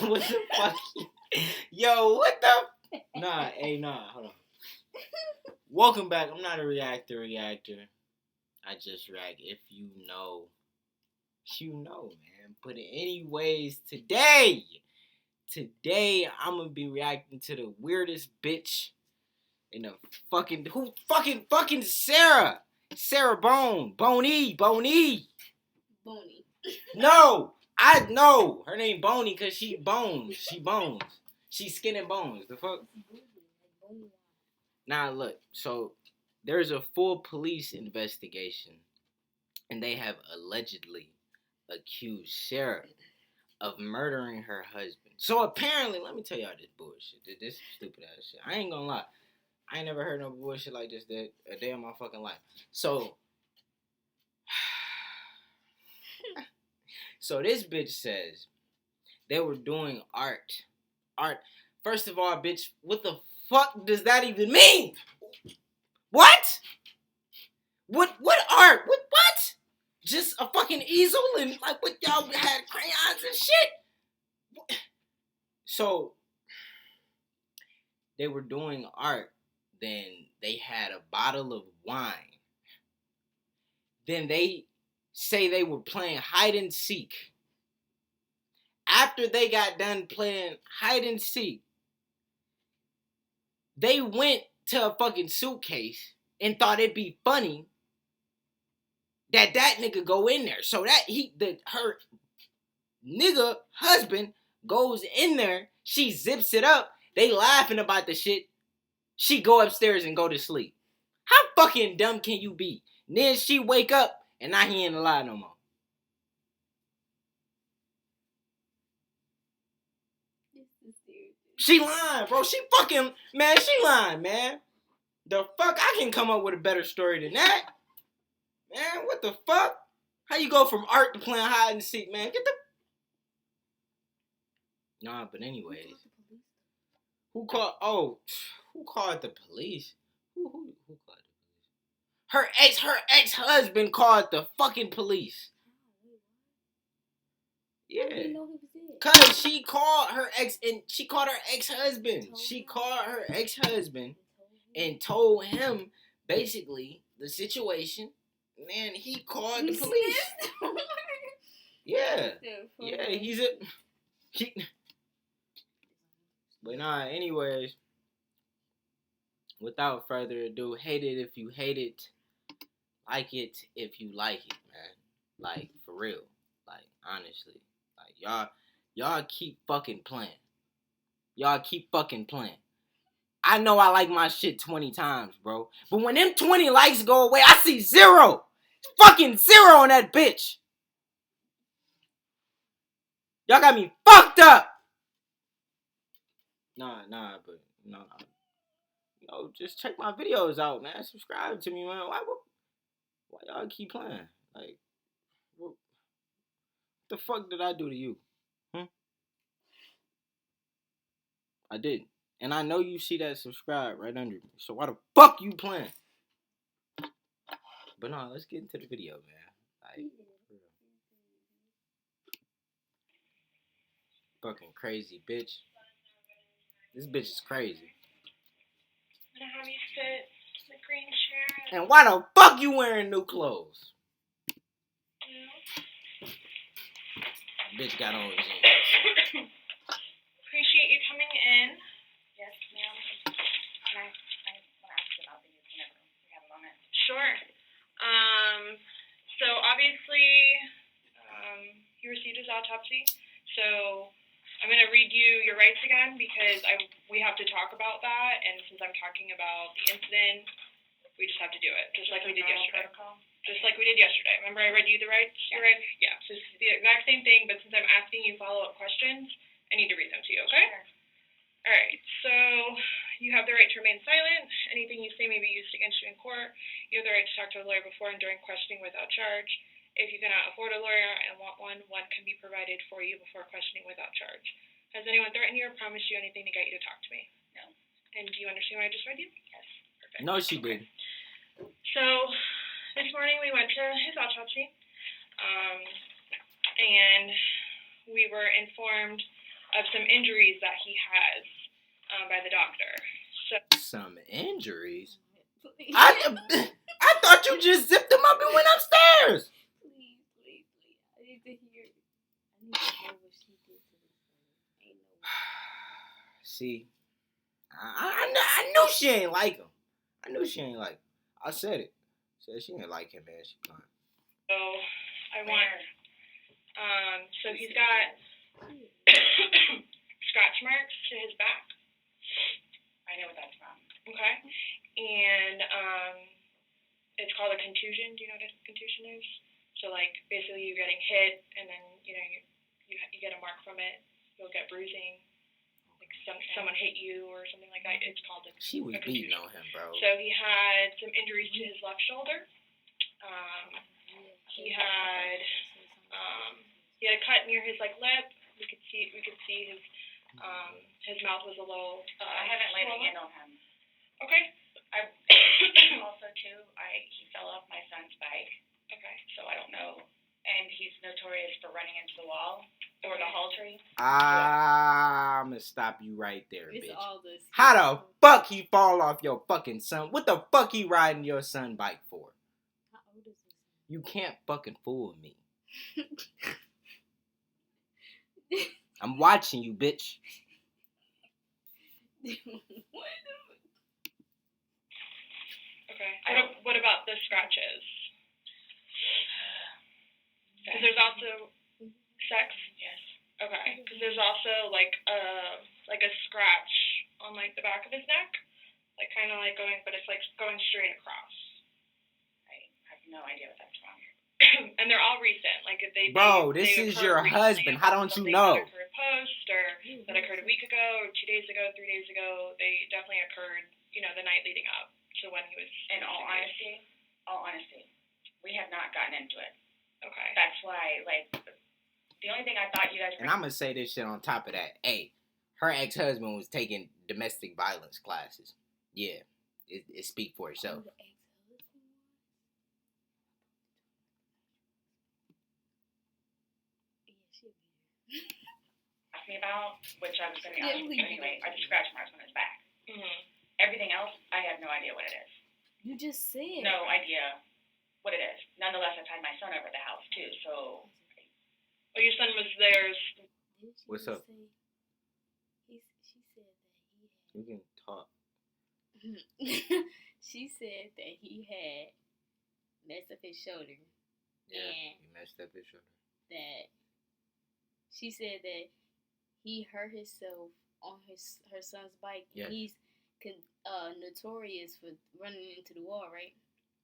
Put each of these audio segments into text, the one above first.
What the fuck? Yo, what the? Nah, hold on. Welcome back. I'm not a reactor. I just react if you know. You know, man. But anyways, today I'm gonna be reacting to the weirdest bitch in the fucking Sarah Boney. No, I know her name Boney because she bones. She's skin and bones. The fuck. Now look, so there's a full police investigation, and they have allegedly accused Sarah of murdering her husband. So apparently, let me tell y'all this bullshit. This stupid ass shit. I ain't gonna lie. I ain't never heard no bullshit like this a day in my fucking life. So this bitch says they were doing art. First of all, bitch, what the fuck does that even mean? What? What art? What? Just a fucking easel and like what y'all had crayons and shit? So they were doing art. Then they had a bottle of wine. Then they say they were playing hide and seek. After they got done playing hide and seek, they went to a fucking suitcase and thought it'd be funny that nigga go in there. So that her nigga husband goes in there. She zips it up. They laughing about the shit. She go upstairs and go to sleep. How fucking dumb can you be? And then she wake up and now he ain't alive no more. She lying, bro. She lying, man. The fuck? I can come up with a better story than that. Man, what the fuck? How you go from art to playing hide and seek, man? Get the... Nah, but anyways. Who called the police? Who called the police? Her ex-husband called the fucking police. Yeah. Cause she called her ex-husband. She called her ex-husband and told him basically the situation. Man, he called the police. Yeah. Yeah, But nah, anyways, without further ado, hate it if you hate it. Like it if you like it, man. Like, for real. Like, honestly. Like, y'all keep fucking playing. I know I like my shit 20 times, bro. But when them 20 likes go away, I see 0. Fucking 0 on that bitch. Y'all got me fucked up. Nah, but no. Yo, just check my videos out, man. Subscribe to me, man. Why y'all keep playing? Like, what the fuck did I do to you? I did. And I know you see that subscribe right under me. So why the fuck you playing? But no, let's get into the video, man. Like, fucking crazy bitch. This bitch is crazy. I'm gonna have you sit in the green chair. And why the fuck you wearing new clothes? Bitch got on jeans. Appreciate you coming in. Yes, ma'am. I want to ask you about these whenever we have a moment. Sure. So obviously, he received his autopsy. So I'm going to read you your rights again because we have to talk about that. And since I'm talking about the incident, we just have to do it, just like we did yesterday. Remember I read you the rights? Yeah. Your rights? Yeah. So it's the exact same thing, but since I'm asking you follow-up questions, I need to read them to you, okay? Sure. All right. So you have the right to remain silent. Anything you say may be used against you in court. You have the right to talk to a lawyer before and during questioning without charge. If you cannot afford a lawyer and want one can be provided for you before questioning without charge. Has anyone threatened you or promised you anything to get you to talk to me? No. And do you understand what I just read you? Yes. Perfect. No, she didn't. So this morning we went to his autopsy, and we were informed of some injuries that he has by the doctor. So Some injuries? Please. I thought you just zipped them up and went upstairs. Please. I need to hear. I need to know what she did to this man. Ain't no way. See, I knew she ain't like him. I knew she ain't like him. I said it. Said she ain't like him, man. She fine. So I want. So he's got scratch marks to his back. I know what that's from. Okay, and it's called a contusion. Do you know what a contusion is? So like basically you're getting hit, and then you get a mark from it. You'll get bruising. Like someone hit you or something like that. It's called a. She was beating on him, bro. So he had some injuries to his left shoulder. He had a cut near his lip. We could see his mouth was a little. I haven't laid a hand on him. Okay. Also too, he fell off my son's bike, Okay. so I don't know. And he's notorious for running into the wall or the hall tree. I'm gonna stop you right there, It's bitch. all this. How the fuck he fall off your fucking son? What the fuck he riding your son bike for? How old is this? You can't fucking fool me. I'm watching you, bitch. Okay. What about the scratches? Because there's also sex. Yes. Okay. Because there's also like a scratch on the back of his neck, kind of going, but it's going straight across. I have no idea what that's from. And they're all recent. Bro, this is your husband. How don't you know? That occurred post or that occurred a week ago, or 2 days ago, 3 days ago. They definitely occurred, the night leading up to when he was. In all honesty, we have not gotten into it. Okay. That's why, the only thing I thought you guys were... And I'm gonna say this shit on top of that. Hey, her ex-husband was taking domestic violence classes. Yeah, it speak for itself. asked me about, which I was going to be honest with you anyway, are the scratch marks on his back. Mm-hmm. Everything else, I have no idea what it is. You just said. No idea what it is. Nonetheless, I've had my son over at the house too, so. Well, your son was there. What's up? She said that he had. You can talk. She said that he had messed up his shoulder. Yeah, and he messed up his shoulder. that she said that he hurt himself on her son's bike. Yes. He's notorious for running into the wall, right?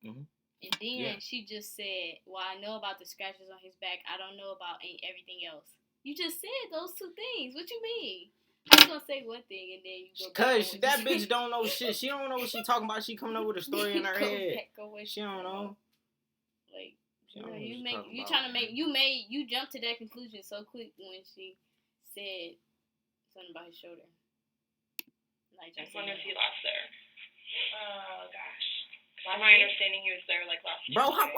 Mhm. And then Yeah. she just said, "Well, I know about the scratches on his back. I don't know about everything else." You just said those two things. What you mean? I was gonna say one thing and then you go back Cause on what that you bitch said. don't know shit. She don't know what she talking about. She coming up with a story in her Go head. back on what She don't know. Like, She don't know what you she make talking you about, trying to man. you jumped to that conclusion so quick when she said something about his shoulder. Like As just long saying as he that. last there. Oh gosh. From my understanding, he was there last Bro, Tuesday.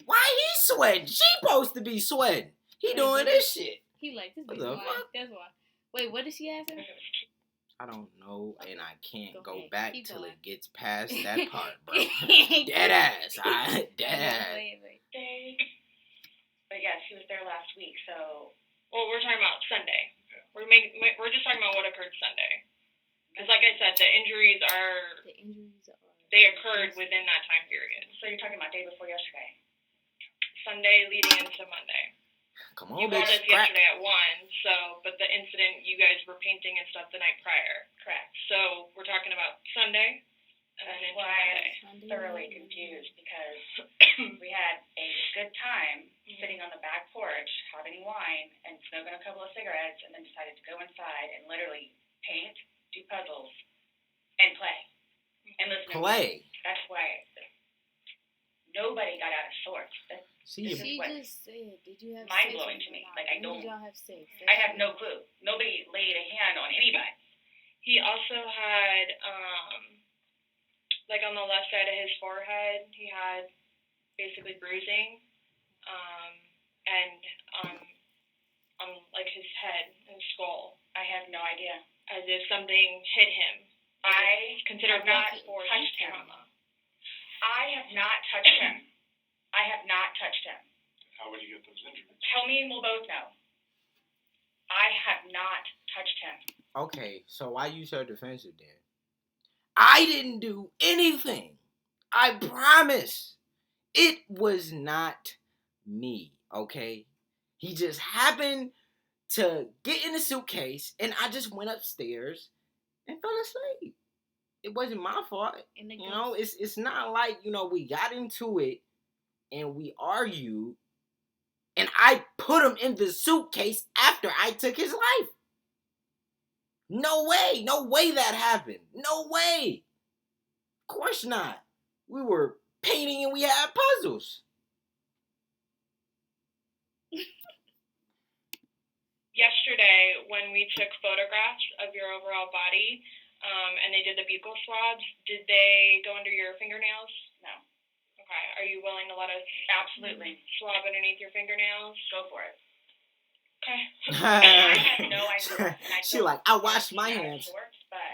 why he sweating? She supposed to be sweating. He doing this shit. He like this What bitch the lying. fuck? That's why. Wait, what did she ask him? I don't know, and I can't Go go ahead. back Keep till going. it gets past that part, bro. Dead ass. Dead ass. Wait. But yes, he was there last week, so. Well, we're talking about Sunday. We're just talking about what occurred Sunday. Because, like I said, the injuries The injuries are. they occurred within that time period. So you're talking about day before yesterday. Sunday leading into Monday. Come You on, called bitch. us yesterday at 1, but the incident, you guys were painting and stuff the night prior. Correct. So we're talking about Sunday and then That's into why Monday. I'm thoroughly confused because we had a good time sitting on the back porch, having wine, and smoking a couple of cigarettes, and then decided to go inside and literally paint, do puzzles, and play. And listen to Play. music. That's why nobody got out of sorts. See, This She is what just said, "Did you have mind-blowing sex to me. or not? Like, I When don't- did y'all have sex?" I have no clue. Nobody laid a hand on anybody. He also had, on the left side of his forehead, he had basically bruising, and on like his head and skull, I have no idea. as if something hit him. I Considered have not for touched him. trauma. I have not touched him. I have not touched him. How would you get those injuries? Tell me and we'll both know. I have not touched him. Okay, so why you so defensive then? I didn't do anything. I promise. It was not me, okay? He just happened to get in the suitcase, and I just went upstairs and fell asleep. It wasn't my fault. And the You know, it's not like, you know, we got into it and we argued and I put him in the suitcase after I took his life. No way. No way that happened. No way. Of course not. We were painting and we had puzzles. Yesterday, when we took photographs of your overall body, and they did the buccal swabs, did they go under your fingernails? No. Okay. Are you willing to let us Absolutely. swab underneath your fingernails? Go for it. Okay. I have no idea. And I She don't like, I washed know my how it hands. works, but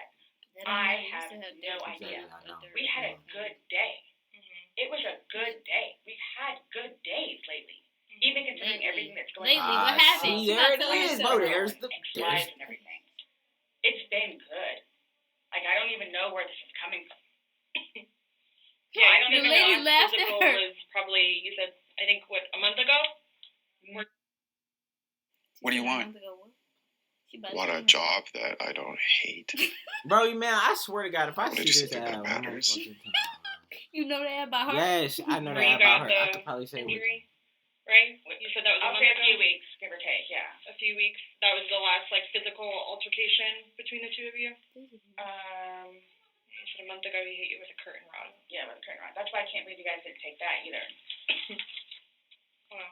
They don't I know. You have still no dirt. idea. I know. We had a good day. Mm-hmm. It was a good day. We've had good days lately. Even considering Lately. everything that's going Lately, on. what happened? See, You there not it telling is, us bro. so. There's the And slides and everything. It's been good. Like, I don't even know where this is coming from. Yeah, I don't The even lady know. laughed at physical her. was probably, you said, I think, what, a month ago? What do you want? She about to Want tell a me. job that I don't hate. Bro, man, I swear to God, if I What see did you this think that ad one more matters? fucking time, You know that about her? yes, I know Where that you got about her. I the could probably say it with you. Injury, right? What you said that was a I'll month say a ago? few weeks, give or take, yeah. A few weeks. That was the last, like, physical altercation between the two of you? You said a month ago he hit you with a curtain rod. Yeah, with the current rod. That's why I can't believe you guys didn't take that either. Wow.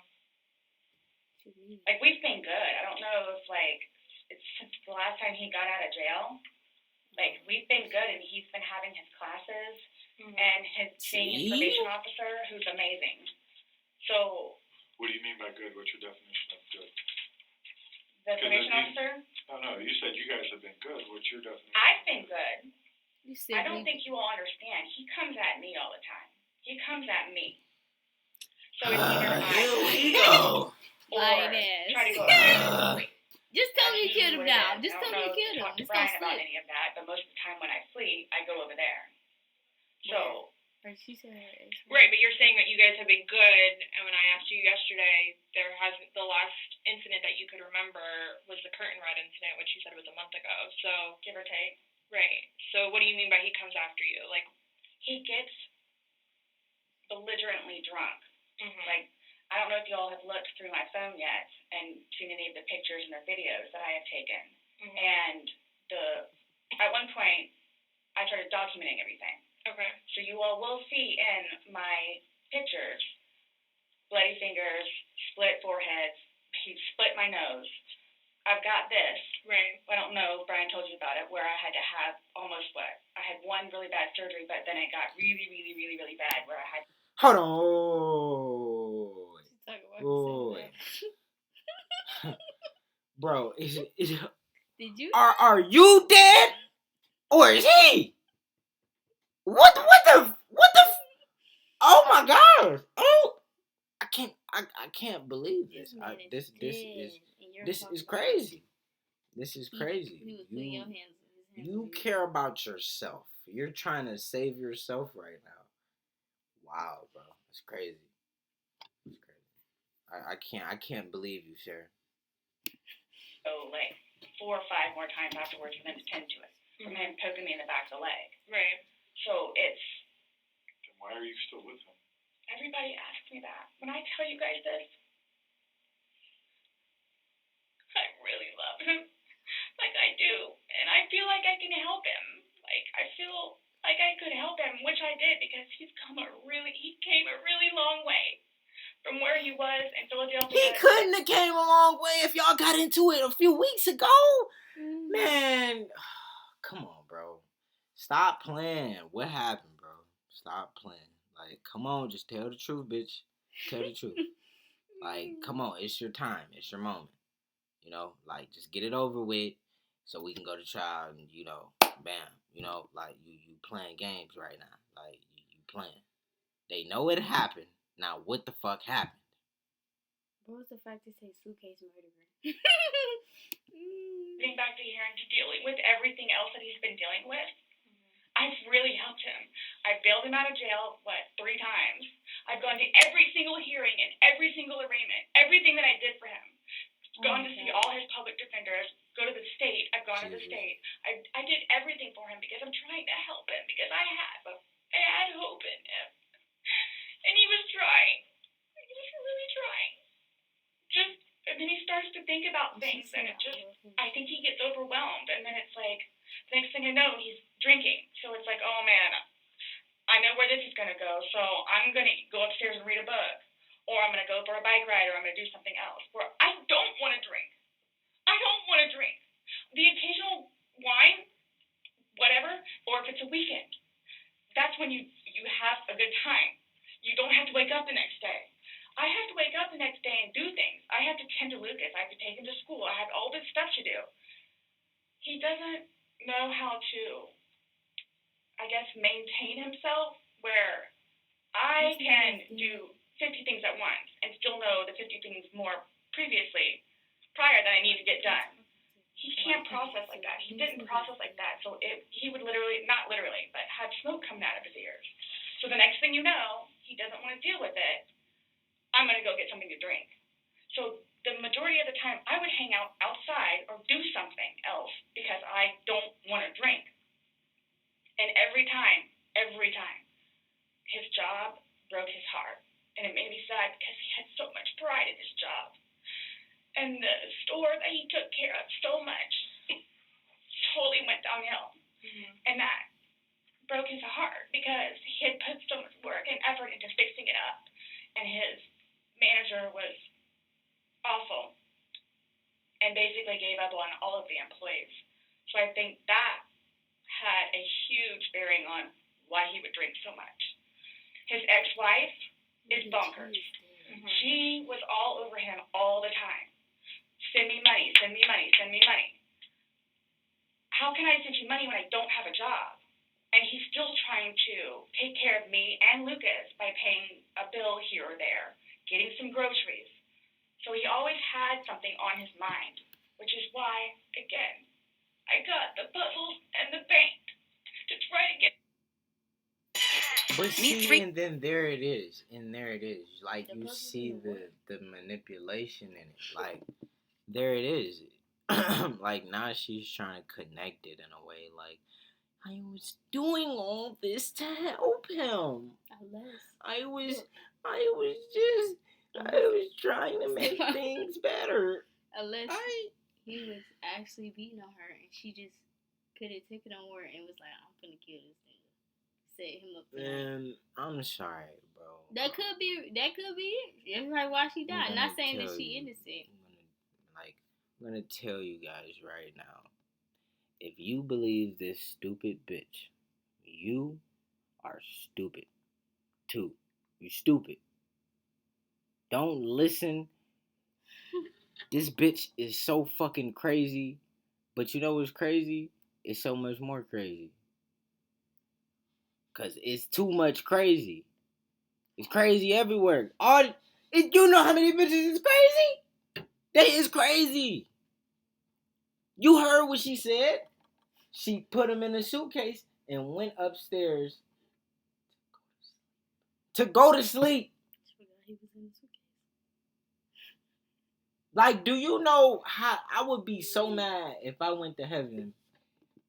Like, we've been good. I don't know if, like, it's since the last time he got out of jail. Like, we've been good, and he's been having his classes and his seeing his See? probation officer, who's amazing. So, What do you mean by good? What's your definition of good? the probation you- officer, No, you said you guys have been good. What's your definition? I've been good. You said I don't we- think you all understand. He comes at me all the time. He comes at me. So it's either Here we I go. or Lying ass. try to go upstairs. Just tell me you That's killed him usually now. what it is. Just I tell don't me you know killed him. talk to It's Brian gonna about slip. any of that, but most of the time when I sleep, I go over there. So, Or she said her ex. Right, but you're saying that you guys have been good, and when I asked you yesterday, there hasn't, the last incident that you could remember was the curtain rod incident, which you said was a month ago. So, give or take, right. So what do you mean by he comes after you? Like, he gets belligerently drunk. mm-hmm. Like, I don't know if you all have looked through my phone yet and seen any of the pictures and the videos that I have taken. Mm-hmm. And at one point, I started documenting everything. Okay. So you all will see in my pictures bloody fingers, split foreheads. He split my nose. I've got this. Right. I don't know if Brian told you about it, where I had to have almost I had one really bad surgery, but then it got really, really, really, really bad where I had. Hold on. She's talking about Boy. herself. Bro, Did you? are you dead? Or is he? What the oh my gosh. Oh, I can't believe this. man This dead, is and you're this talking is about crazy. This is He crazy. was putting your hands in his hands. You care about yourself. You're trying to save yourself right now. Wow, bro. It's crazy. It's crazy. I can't believe you, Sarah. So like 4 or 5 more times afterwards for them to tend to it. From him poking me in the back of the leg. Right. So it's, Then why are you still with him? everybody asks me that. When I tell you guys this, I really love him. Like I do. And I feel like I can help him. Like I feel like I could help him, which I did because he came a really long way from where he was in Philadelphia. He couldn't have came a long way if y'all got into it a few weeks ago. Man, come on, bro. Stop playing. What happened, bro? Stop playing. Like, come on, just tell the truth, bitch. Tell the truth. Like, come on, it's your time. It's your moment. You know, like just get it over with so we can go to trial and, you know, bam. You know, like you playing games right now. Like you playing. They know it happened. Now what the fuck happened? What was the fact to say suitcase murderer? Getting back to here and to dealing with everything else that he's been dealing with, I've really helped him. I bailed him out of jail, 3 times. I've gone to every single hearing and every single arraignment, everything that I did for him. Gone to see all his public defenders, go to the state. I've gone to the state. I did everything for him because I'm trying to help him because I had hope in him. And he was trying. He was really trying. And then he starts to think about things, and I think he gets overwhelmed, and then it's like, the next thing I know, he's drinking. So it's like, oh man, I know where this is going to go, so I'm going to go upstairs and read a book, or I'm going to go for a bike ride, or I'm going to do something else, where I don't want to drink. I don't want to drink. The occasional wine, whatever, or if it's a weekend, that's when you have a good time. You don't have to wake up the next day. I have to wake up the next day and do things. I have to tend to Lucas. I have to take him to school. I have all this stuff to do. He doesn't know how to, I guess, maintain himself where I can do 50 things at once and still know the 50 things more prior that I need to get done. He can't process like that. He didn't process like that. So he would literally, not literally, but have smoke coming out of his ears. So the next thing you know, he doesn't want to deal with it. I'm going to go get something to drink. So the majority of the time, I would hang out outside or do something else because I don't want to drink. And every time, his job broke his heart. And it made me sad because he had so much pride in his job. And the store that he took care of so much totally went downhill. Mm-hmm. And that broke his heart because he had put so much work and effort into fixing it up. And his manager was awful and basically gave up on all of the employees. So I think that had a huge bearing on why he would drink so much. His ex-wife is bonkers. Mm-hmm. She was all over him all the time. Send me money, send me money, send me money. How can I send you money when I don't have a job? And he's still trying to take care of me and Lucas by paying a bill here or there, getting some groceries. So he always had something on his mind, which is why, again, I got the puzzles and the paint to try to get. But see, and then there it is. Like, you see the manipulation in it. Like, there it is. Like, now she's trying to connect it in a way. Like, I was doing all this to help him. I was trying to make things better. Unless he was actually beating on her and she just couldn't take it no more and was like, I'm gonna kill this nigga. Set him up. Man, I'm sorry, bro. That could be it. That's like why she died. Not saying that she innocent. I'm gonna tell you guys right now. If you believe this stupid bitch, you are stupid too. You stupid. Don't listen. This bitch is so fucking crazy. But you know what's crazy? It's so much more crazy. Cause it's too much crazy. It's crazy everywhere. You know how many bitches is crazy? That is crazy. You heard what she said. She put him in a suitcase and went upstairs to go to sleep. Like, do you know how I would be so mad if I went to heaven?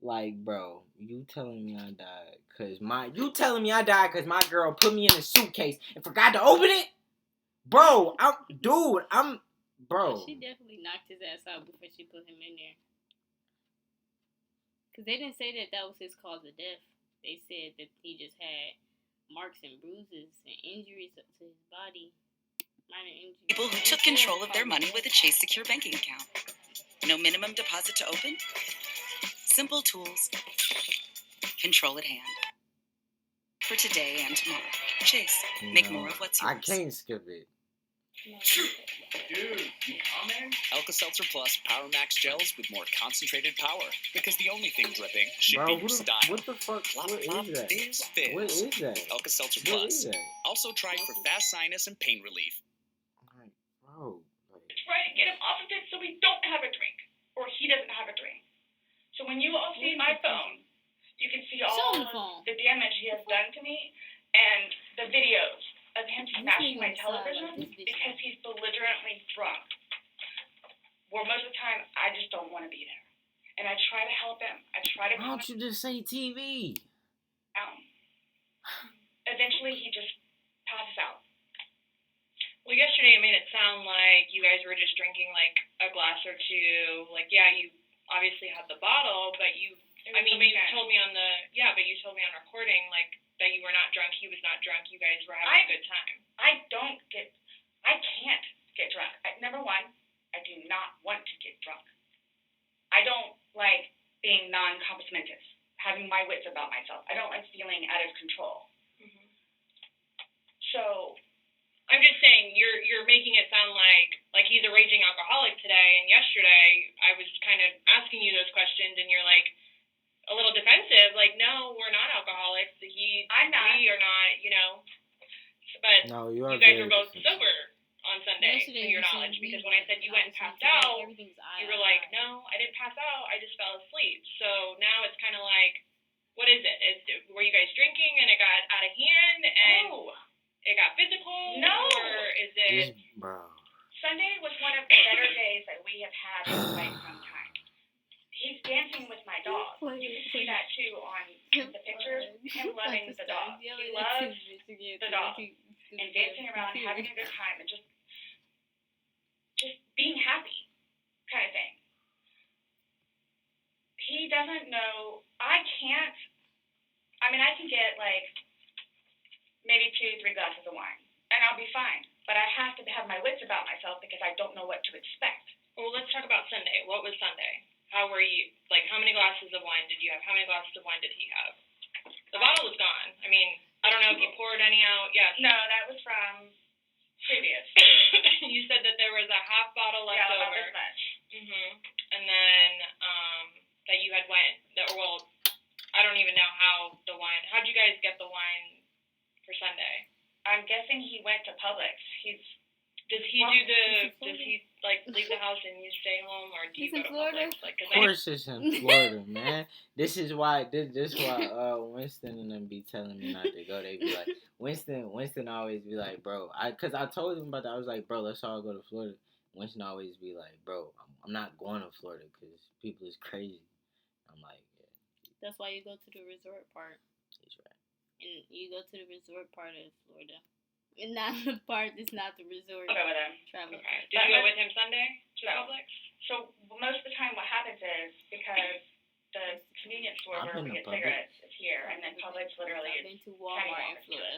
Like, bro, you telling me I died because my girl put me in a suitcase and forgot to open it? Bro, bro. She definitely knocked his ass out before she put him in there. Because they didn't say that was his cause of death. They said that he just had marks and bruises and injuries to his body. Minor injuries. People who took control of their money with a Chase Secure banking account. No minimum deposit to open. Simple tools. Control at hand. For today and tomorrow. Chase. Make more of what's yours. I can't skip it. Dude, you coming? Alka-Seltzer Plus Power Max gels with more concentrated power. Because the only thing dripping should Bro, be your style. what the fuck? Plop, What plop, is that? fizz, fizz. What is that? Alka-Seltzer What Plus. is that? Also tried for fast sinus and pain relief. Like, bro, like, Try to get him off of it so we don't have a drink, or he doesn't have a drink. So when you all see my phone, you can see Show all him the phone. the damage he has done to me, and the videos of him smashing my television because he's belligerently drunk. Where most of the time, I just don't want to be there. And I try to help him. I try to why don't you just say TV? down. Eventually, he just passes out. Well, yesterday it made it sound like you guys were just drinking like a glass or two. Like, yeah, you obviously had the bottle, but you told me you told me on recording like that you were not drunk, he was not drunk, you guys were having a good time. I can't get drunk. Number one, I do not want to get drunk. I don't like being non-compos mentis, having my wits about myself. I don't like feeling out of control. Mm-hmm. So, I'm just saying you're making it sound like he's a raging alcoholic today, and yesterday I was kind of asking you those questions, and you're like a little defensive, like, no, we're not alcoholics. I'm not. We are not, you know. But No, you you are guys very were both defensive. sober on Sunday, to Yesterday your you knowledge, said because we- when I said you went and passed today, out, everything's you were like, no, I didn't pass out, I just fell asleep. So now it's kind of like, what is it? Were you guys drinking and it got out of hand and no. it got physical? No. Or is it... Just, bro. Sunday was one of the better days that we have had in quite some time. He's dancing with my dog. You can see that too on the pictures. Him loving the dog. He loves the dog. And dancing around, having a good time, and just being happy, kind of thing. He doesn't know. I can get like maybe 2-3 glasses of wine, and I'll be fine. But I have to have my wits about myself because I don't know what to expect. Well, let's talk about Sunday. What was Sunday? How were you? Like, how many glasses of wine did you have? How many glasses of wine did he have? The bottle was gone. I mean, I don't know if you poured any out. Yes. No, that was from previous. You said that there was a half bottle left Yeah, about over. this much. And then that you had went. Well, I don't even know how the wine. How'd you guys get the wine for Sunday? I'm guessing he went to Publix. Does he like leave the house and you stay home, or do you He's go in to Florida? Publix? Like, 'cause Of course it's in Florida, man. This is why Winston and them be telling me not to go. They be like, Winston always be like, bro, cause I told him about that. I was like, bro, let's all go to Florida. Winston always be like, bro, I'm not going to Florida because people is crazy. I'm like, yeah, That's why you go to the resort part. he's right. And you go to the resort part of Florida. And not the part that's not the resort I'll go with him. travel. Okay. Did you go with him Sunday to No. Publix? So most of the time what happens is because the convenience store I've where been we to get Publix. cigarettes is here, and then Publix literally I've is been to Walmart in Florida.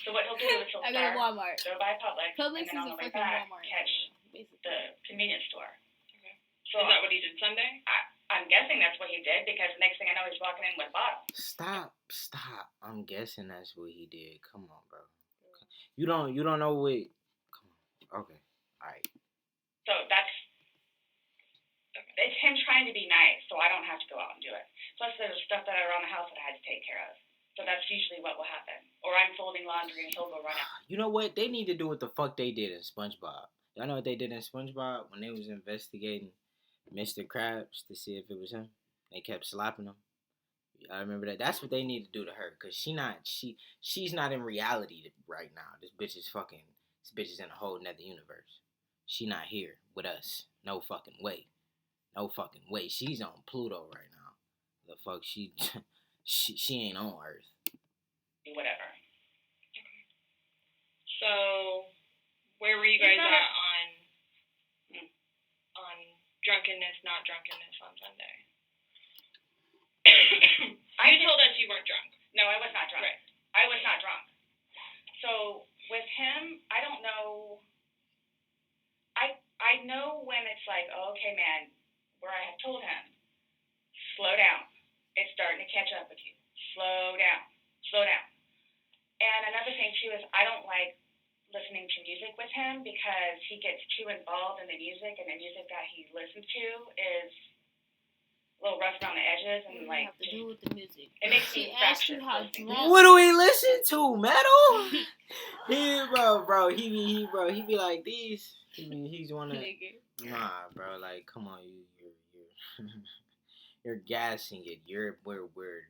So what he'll do is he'll I go to start, Walmart. go by Publix, Publix and is then a on the way fucking back, Walmart. catch Basically. the convenience store. Okay. So Is that what he did Sunday? I'm guessing that's what he did because the next thing I know he's walking in with bottles. Stop. I'm guessing that's what he did. Come on, bro. You don't know what. Come on. Okay. All right. So it's him trying to be nice, so I don't have to go out and do it. Plus, there's stuff that are around the house that I had to take care of. So that's usually what will happen. Or I'm folding laundry and he'll go run out. You know what? They need to do what the fuck they did in SpongeBob. Y'all know what they did in SpongeBob when they was investigating Mr. Krabs to see if it was him? They kept slapping him. I remember that. That's what they need to do to her, cause she's not in reality right now. This bitch is in a whole nother universe. She not here with us. No fucking way. She's on Pluto right now. The fuck she ain't on Earth. Whatever. So, where were you guys at on drunkenness, not drunkenness on Sunday? You told us you weren't drunk. No, I was not drunk. Right. I was not drunk. So with him, I don't know. I know when it's like, oh, okay, man, where I have told him, slow down. It's starting to catch up with you. Slow down. And another thing too is I don't like listening to music with him because he gets too involved in the music, and the music that he listens to is a little rough around the edges, What and do you like have to do with the music? it makes She me asked you fractious how listening. drunk. What do we listen to? Metal? Bro. He be like these. He's one of. Nigga. Nah, bro. Like, come on, you're gassing it. We're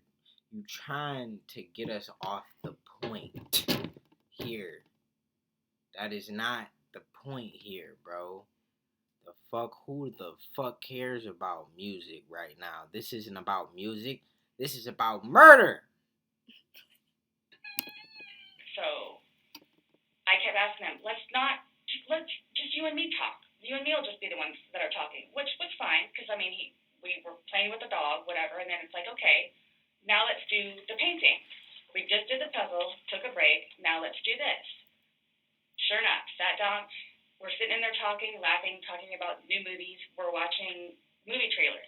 you trying to get us off the point here. That is not the point here, bro. Who the fuck cares about music right now? This isn't about music. This is about murder. So I kept asking him, let's just you and me talk. You and me will just be the ones that are talking, which was fine because I mean we were playing with the dog, whatever, and then it's like, okay, now let's do the painting. We just did the puzzle, took a break. Now let's do this. Sure enough, sat down. We're sitting in there talking, laughing, talking about new movies. We're watching movie trailers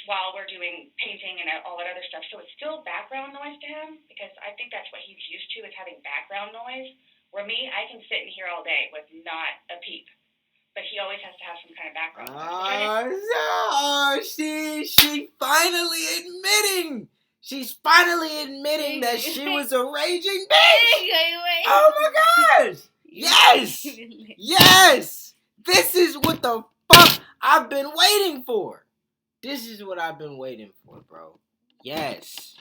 while we're doing painting and all that other stuff. So it's still background noise to him because I think that's what he's used to is having background noise. Where me, I can sit in here all day with not a peep. But he always has to have some kind of background noise. She finally admitting. She's finally admitting that she was a raging bitch. Oh my gosh. Yes. Yes. This is what the fuck I've been waiting for. This is what I've been waiting for, bro. Yes.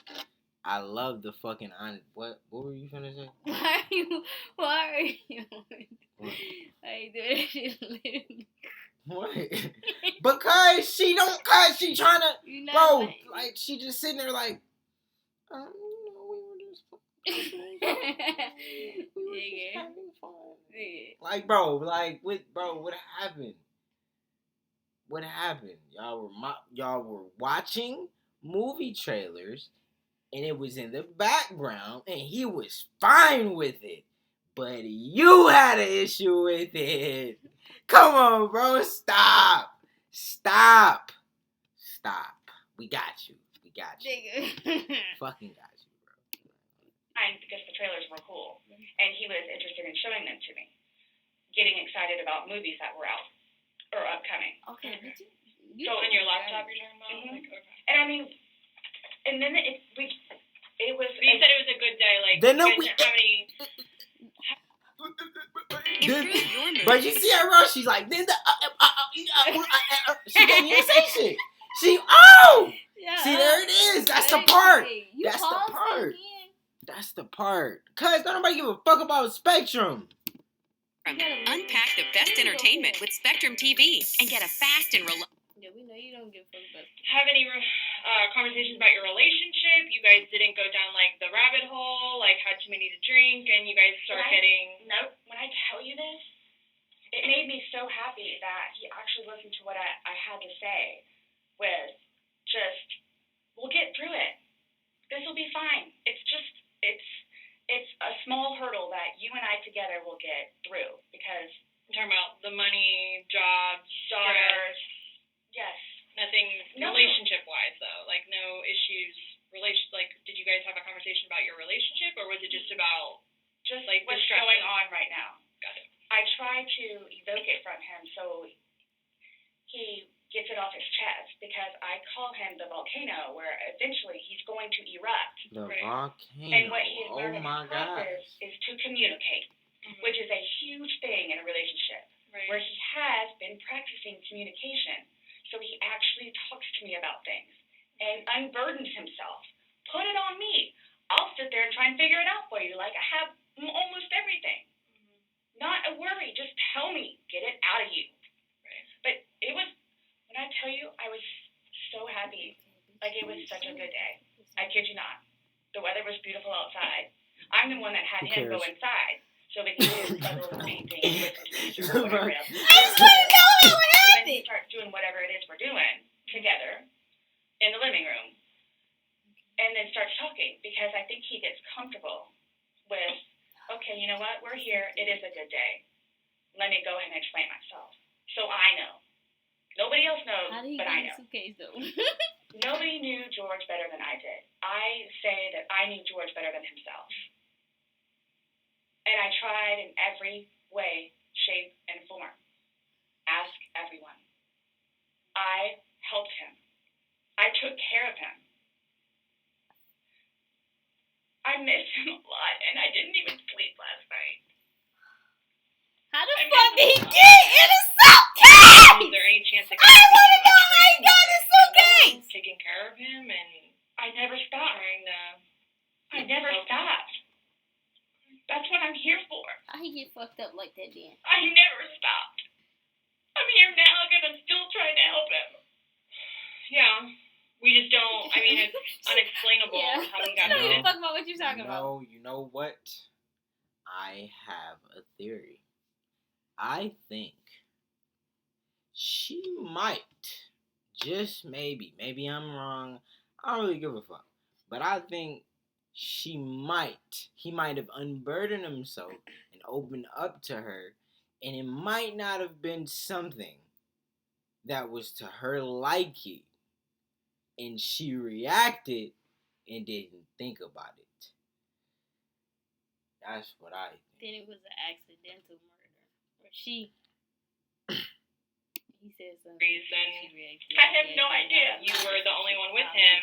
I love the fucking what were you gonna say? Why are you doing this? What? Because she trying to You bro, like she just sitting there like we were just having fun. Like, bro, what happened? What happened? Y'all were watching movie trailers, and it was in the background, and he was fine with it, but you had an issue with it. Come on, bro, stop. We got you. Fucking got you, bro. Because the trailers were cool, and he was interested in showing them to me, getting excited about movies that were out or upcoming. Okay, So on your laptop, you're talking about? Mm-hmm. Like, okay. And I mean, and then it was. But you said it was a good day. Like, Then you guys didn't have any. Improve your mood. But you see her, bro? She's like, then she didn't even say shit. See, there it is. That's the part. That's the part. That's the part. Cause don't nobody give a fuck about Spectrum. Unpack the best entertainment with Spectrum TV and get a fast and reliable. Yeah, we know you don't give a fuck about. Have any conversations about your relationship? You guys didn't go down like the rabbit hole, like had too many to drink, and you guys start getting. Nope. When I tell you this, it made me so happy that he actually listened to what I had to say. With just, we'll get through it. This will be fine. It's a small hurdle that you and I together will get through because. I'm talking about the money, jobs, daughters. Yes. Nothing No. relationship-wise, though. Like, no issues. Like, did you guys have a conversation about your relationship, or was it just about Just like what's distraction? going on right now. Got it. I try to evoke it from him so he gets it off his chest because I call him the volcano where eventually he's going to erupt. The Right. volcano. And what he has Oh learned in my his process god. is to communicate, Mm-hmm. which is a huge thing in a relationship. Right. Where he has been practicing communication. So he actually talks to me about things and unburdens himself. Put it on me. I'll sit there and try and figure it out for you. Like I have almost everything. Not a worry. Just tell me. Get it out of you. Right. But it was, when I tell you, I was so happy. Like it was such a good day. I kid you not. The weather was beautiful outside. I'm the one that had Who him go cares? inside so we can do his puzzles and painting and listen to music or whatever else. I just want to know what So then we happened. start doing whatever it is we're doing together in the living room. And then starts talking because I think he gets comfortable with, okay, you know what? We're here. It is a good day. Let me go ahead and explain myself. So I know. Nobody else knows, How did he but I get a know. suitcase though? Nobody knew George better than I did. I say that I knew George better than himself. And I tried in every way, shape, and form. Ask everyone. I helped him. I took care of him. I miss him a lot, and I didn't even sleep last night. How the I fuck miss did he him a lot. get in a Is suitcase? there any chance it I wanna know how he got in a suitcase. taking care of him and I never stopped. trying to? I never stopped. That's what I'm here for. How he get fucked up like that then? I never stopped. I'm here now because I'm still trying to help him. Yeah, we just don't. I mean, it's unexplainable Yeah. how he You got don't No. even bit. fuck about what you're talking about. No, you know what? I have a theory. I think she might, just maybe I'm wrong, I don't really give a fuck, but I think he might have unburdened himself and opened up to her, and it might not have been something that was to her liking, and she reacted and didn't think about it. That's what I think. Then it was an accidental murder. Or she. He said something. Reason. She reacted. I have no idea. You were the only one with him.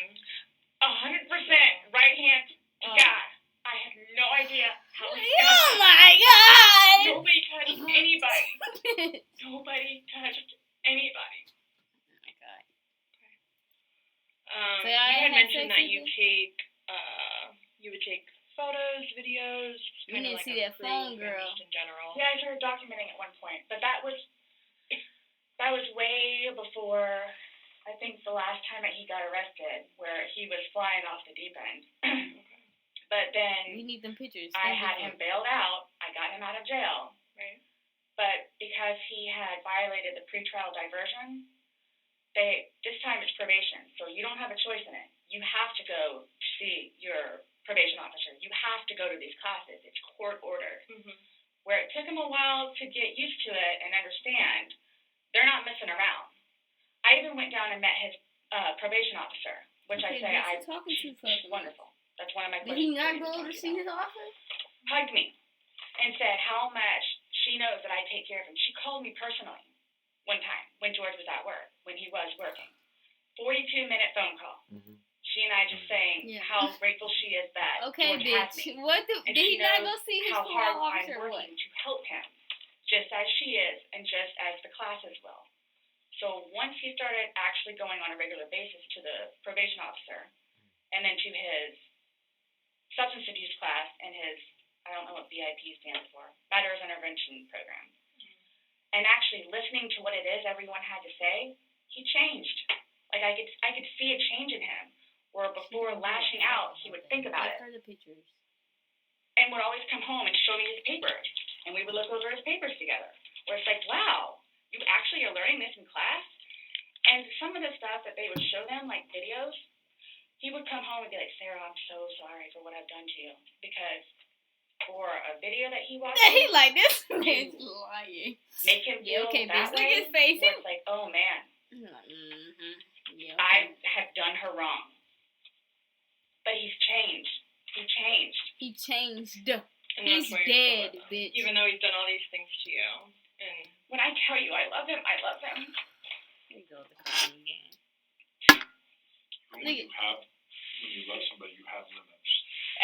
100% right hand to Oh. God. I have no idea how he Oh got my god! Nobody touched anybody. Nobody touched anybody. Oh my god. So You y'all had had mentioned sex that you either? would take photos, videos, We kind didn't of like see that phone, improve girl. just in general. Yeah, I started documenting at one point, but that was way before. I think the last time that he got arrested, where he was flying off the deep end. But then We need them pictures. I had him bailed out. I got him out of jail. Right. But because he had violated the pretrial diversion, this time it's probation, so you don't have a choice in it. You have to go see your probation officer. You have to go to these classes. It's court ordered. Mm-hmm. Where it took him a while to get used to it and understand, they're not messing around. I even went down and met his probation officer, which I say talking to she's wonderful. That's one of my Did questions. he not go to see his office? Hugged me and said how much she knows that I take care of him. She called me personally one time when George was at work, when he was working. 42-minute phone call. Mm-hmm. She and I just saying Yeah. how grateful she is that Okay, George has bitch. me. What And did he she not knows go see his how parole hard officer I'm or what? working to help him, just as she is and just as the classes will. So once he started actually going on a regular basis to the probation officer and then to his substance abuse class and his, I don't know what BIP stands for, Batterers Intervention Program, and actually listening to what it is everyone had to say, he changed. Like I could see a change in him, where before lashing out, he would think about it Give her the pictures. and would always come home and show me his papers, and we would look over his papers together. Where it's like, wow, you actually are learning this in class? And some of the stuff that they would show them, like videos, he would come home and be like, Sarah, I'm so sorry for what I've done to you. Because for a video that he watched, He like this man's lying. make him Yeah, feel okay, that bitch. Look way, at his face. where it's like, oh man, Mm-hmm. Yeah, I okay. have done her wrong. But he's changed. He changed. He changed. And He's that's why you're dead, still with him. bitch. Even though he's done all these things to you. And When I tell you I love him, I love him. Here you go, the phone again. When you love somebody, you have limits.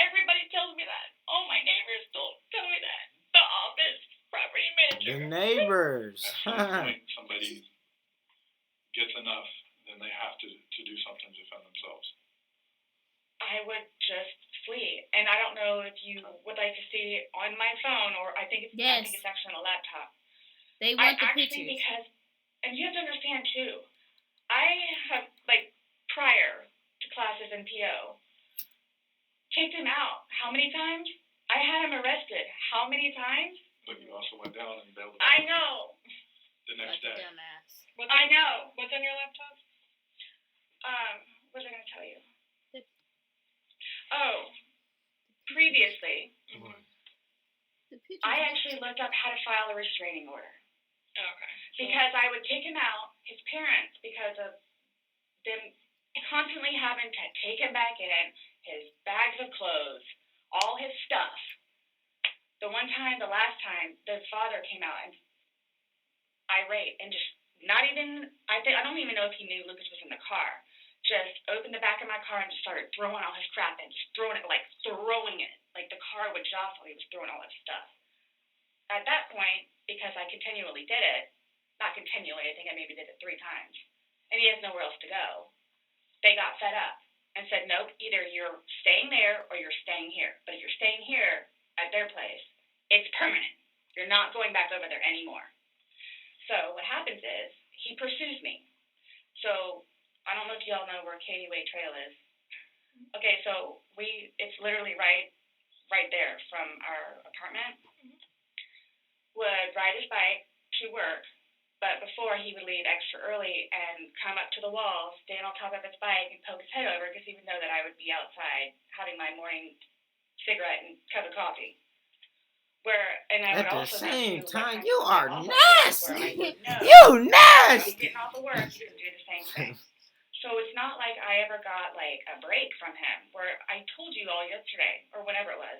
Everybody tells me that. All my neighbors tell me that. The office, property manager. The neighbors. At some point, somebody gets enough, then they have to do something to defend themselves. I would just flee. And I don't know if you would like to see on my phone, or I think it's actually on a laptop. They want the actually, pictures. because, and you have to understand too, I have, like, prior to classes in PO, kicked him out. How many times? I had him arrested. How many times? But you also went down and bailed him I out know. the next Like a day. dumbass. I know. What's on your laptop? What was I going to tell you? The- Oh, previously, Mm-hmm. The pictures. I actually looked up how to file a restraining order. Okay. Because I would take him out, his parents, because of them constantly having to take him back in, his bags of clothes, all his stuff. The last time, the father came out and irate and just not even, I don't even know if he knew Lucas was in the car. Just opened the back of my car and just started throwing all his crap in, just throwing it. Like the car would jostle, he was throwing all his stuff. At that point, because I continually did it, not continually, I think I maybe did it 3 times, and he has nowhere else to go, they got fed up and said, nope, either you're staying there or you're staying here. But if you're staying here at their place, it's permanent. You're not going back over there anymore. So what happens is he pursues me. So I don't know if y'all know where Katie Way Trail is. Okay, so it's literally right there from our apartment. Would ride his bike to work, but before he would leave extra early and come up to the wall, stand on top of his bike and poke his head over because he would know that I would be outside having my morning cigarette and cup of coffee. And I At would the also same know time, what you time are I was off nasty. where I would know You I'm nasty. getting off of work, you can do the same thing. So it's not like I ever got like a break from him where I told you all yesterday or whenever it was.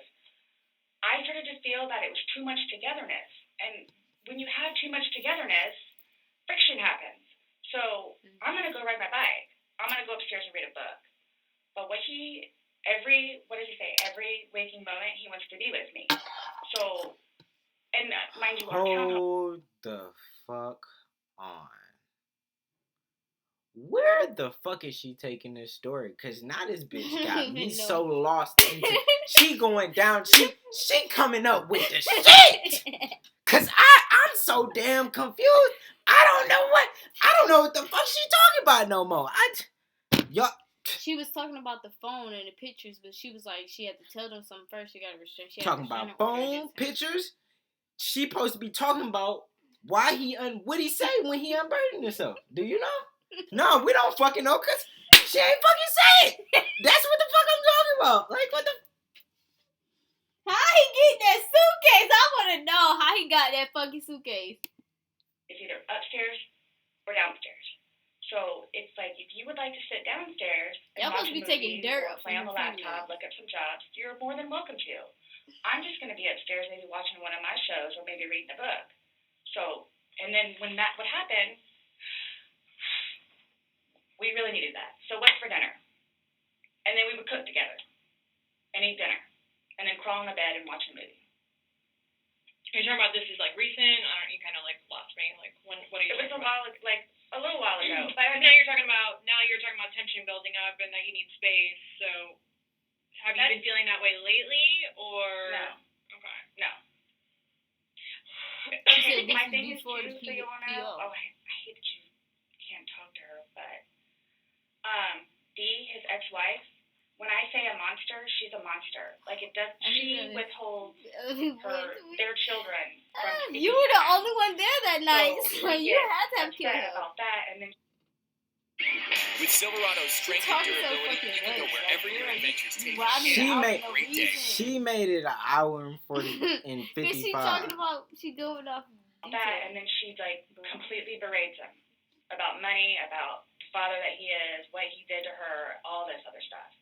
I started to feel that it was too much togetherness. And when you have too much togetherness, friction happens. So I'm going to go ride my bike. I'm going to go upstairs and read a book. But every waking moment, he wants to be with me. So, and mind you, our townhome. Hold the fuck on. Where the fuck is she taking this story? Cause now this bitch got me so lost into. She going down. She coming up with the shit. Cause I'm so damn confused. I don't know what the fuck she talking about no more. She was talking about the phone and the pictures, but she was like, she had to tell them something first. She got to restrain. Talking about phone pictures. She supposed to be talking about why what he say when he unburdened himself. Do you know? No, we don't fucking know, cause she ain't fucking say it. That's what the fuck I'm talking about. Like what the. How he get that suitcase? I want to know how he got that fucking suitcase. It's either upstairs or downstairs. So it's like if you would like to sit downstairs and y'all watch must be a taking movie dirt or up play on from the your laptop, look up some jobs, you're more than welcome to. I'm just going to be upstairs maybe watching one of my shows or maybe reading a book. So, and then when that would happen, we really needed that. So what's for dinner? And then we would cook together and eat dinner and then crawl in the bed and watch a movie. You're talking about this is like recent? You kind of like lost me. Like what are you? It was talking a little while ago. But now you're talking about tension building up and that you need space. So have you been feeling that way lately or? No. Okay. No. Okay, my this thing is is before too, the so you all know. PO. Oh, I hate that you can't talk to her, but Dee, his ex-wife. When I say a monster, she's a monster. Like it does. She withholds their children from speaking. You were the only one there that night, so you get had to have killed upset her. about that, and then. With Silverado's strength and Talking so durability, fucking you can go much. wherever your adventures take you. Robbie She out made no great day. reason. She made it an hour and 55. Is she talking about she going off That, detail? and then she like completely berates him about money, about the father that he is, what he did to her, all this other stuff.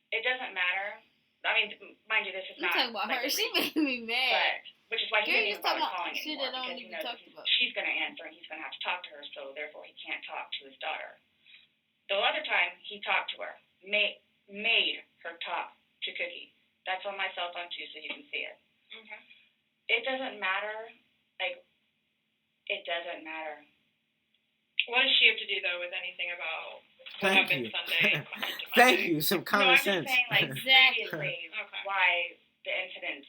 It doesn't matter. I mean, mind you, this is You not. talking about like, her? She made me mad. But which is why he Girl, didn't you even bother talking about calling shit anymore that don't because need he to be knows talked about. she's going to answer and he's going to have to talk to her, so therefore he can't talk to his daughter. The other time he talked to her, made her talk to Cookie. That's on my cell phone too, so you can see it. Okay. It doesn't matter. Like, it doesn't matter. What does she have to do though with anything about what Thank happened you. Sunday? Thank you. Some No, common I'm sense. just saying, like, Exactly. previously, Okay. why the incidents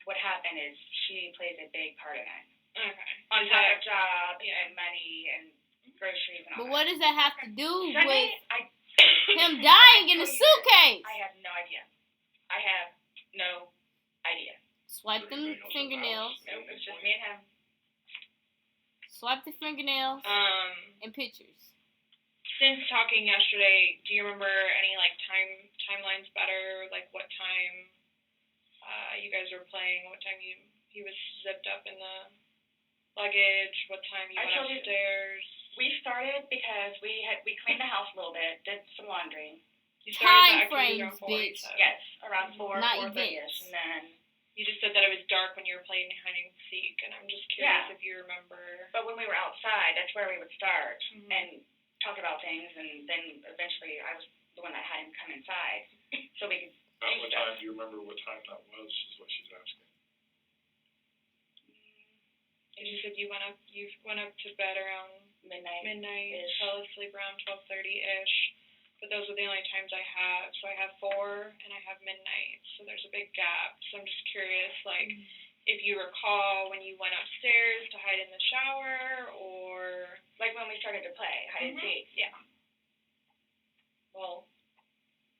would happen is she plays a big part in it. Okay. On top of job and money and groceries and all But that. what does that have to do Sunday, with him dying in a suitcase? I have no idea. I have no idea. Swipe them fingernails. Nope, it's just me and him. Swipe the fingernails and pictures. Since talking yesterday, do you remember any like timelines better? Like what time you guys were playing? What time he was zipped up in the luggage? What time you I went told you- upstairs? We started because we cleaned the house a little bit, did some laundry. You Time started the activity frames, around 4, you bitch. said. Yes, around 4, Not 4:30ish, events. and then You just said that it was dark when you were playing hide and seek, and I'm just curious if you remember. But when we were outside, that's where we would start Mhm. and talk about things, and then eventually I was the one that had him come inside so we could At do what stuff. time, do you remember what time that was, is what she's asking. And you said you went up to bed around Midnight. midnight, fell asleep around 12:30-ish. But those are the only times I have. So I have 4 and I have midnight. So there's a big gap. So I'm just curious, like, if you recall when you went upstairs to hide in the shower, or Like when we started to play hide and seek. yeah. Well,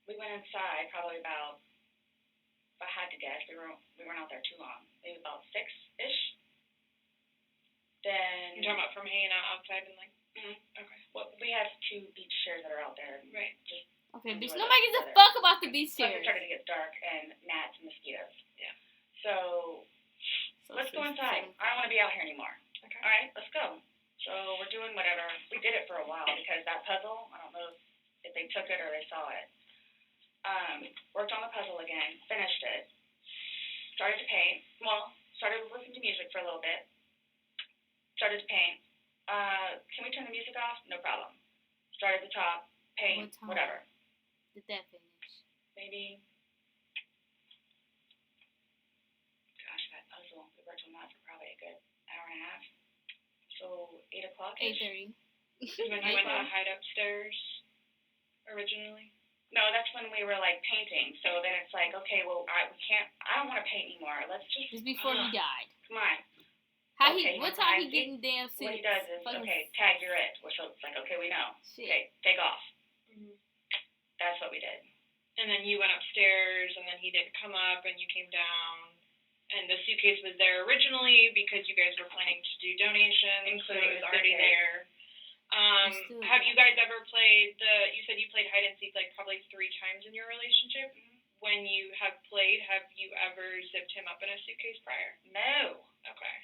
we went inside probably about, if I had to guess, we weren't out there too long. Maybe about 6-ish. Then You're talking about from hanging out outside and like. Mhm. Okay. well, we have 2 beach chairs that are out there. Right. Just Okay, bitch. enjoy Nobody that gives a together. fuck about the beach Plus it chairs. started to get dark and gnats and mosquitoes. Yeah. So let's go inside. I don't want to be out here anymore. Okay. All right, let's go. So we're doing whatever. We did it for a while because that puzzle, I don't know if they took it or they saw it. Worked on the puzzle again, finished it. Started to paint. Well, started listening to music for a little bit. Started to paint. Can we turn the music off? No problem. Start at the top, paint, What time? whatever. Did that finish? Maybe. Gosh, that puzzle. We worked on that for probably a good hour and a half. So 8 o'clock. 8:30. When you went to hide upstairs originally. No, that's when we were like painting. So then it's like, okay, well, I don't want to paint anymore. Let's just. Just before he died. Come on. How Okay, he? What you time know, he getting damn sick? What he does is, okay, tag, you're it. So it's like, okay, we know. Shit. Okay, take off. Mhm. That's what we did. And then you went upstairs, and then he didn't come up, and you came down, and the suitcase was there originally because you guys were planning to do donations, so Including it was the already suitcase. there. still Have you don't. guys ever played you said you played hide and seek like probably 3 times in your relationship? When you have played, have you ever zipped him up in a suitcase prior? No. Okay.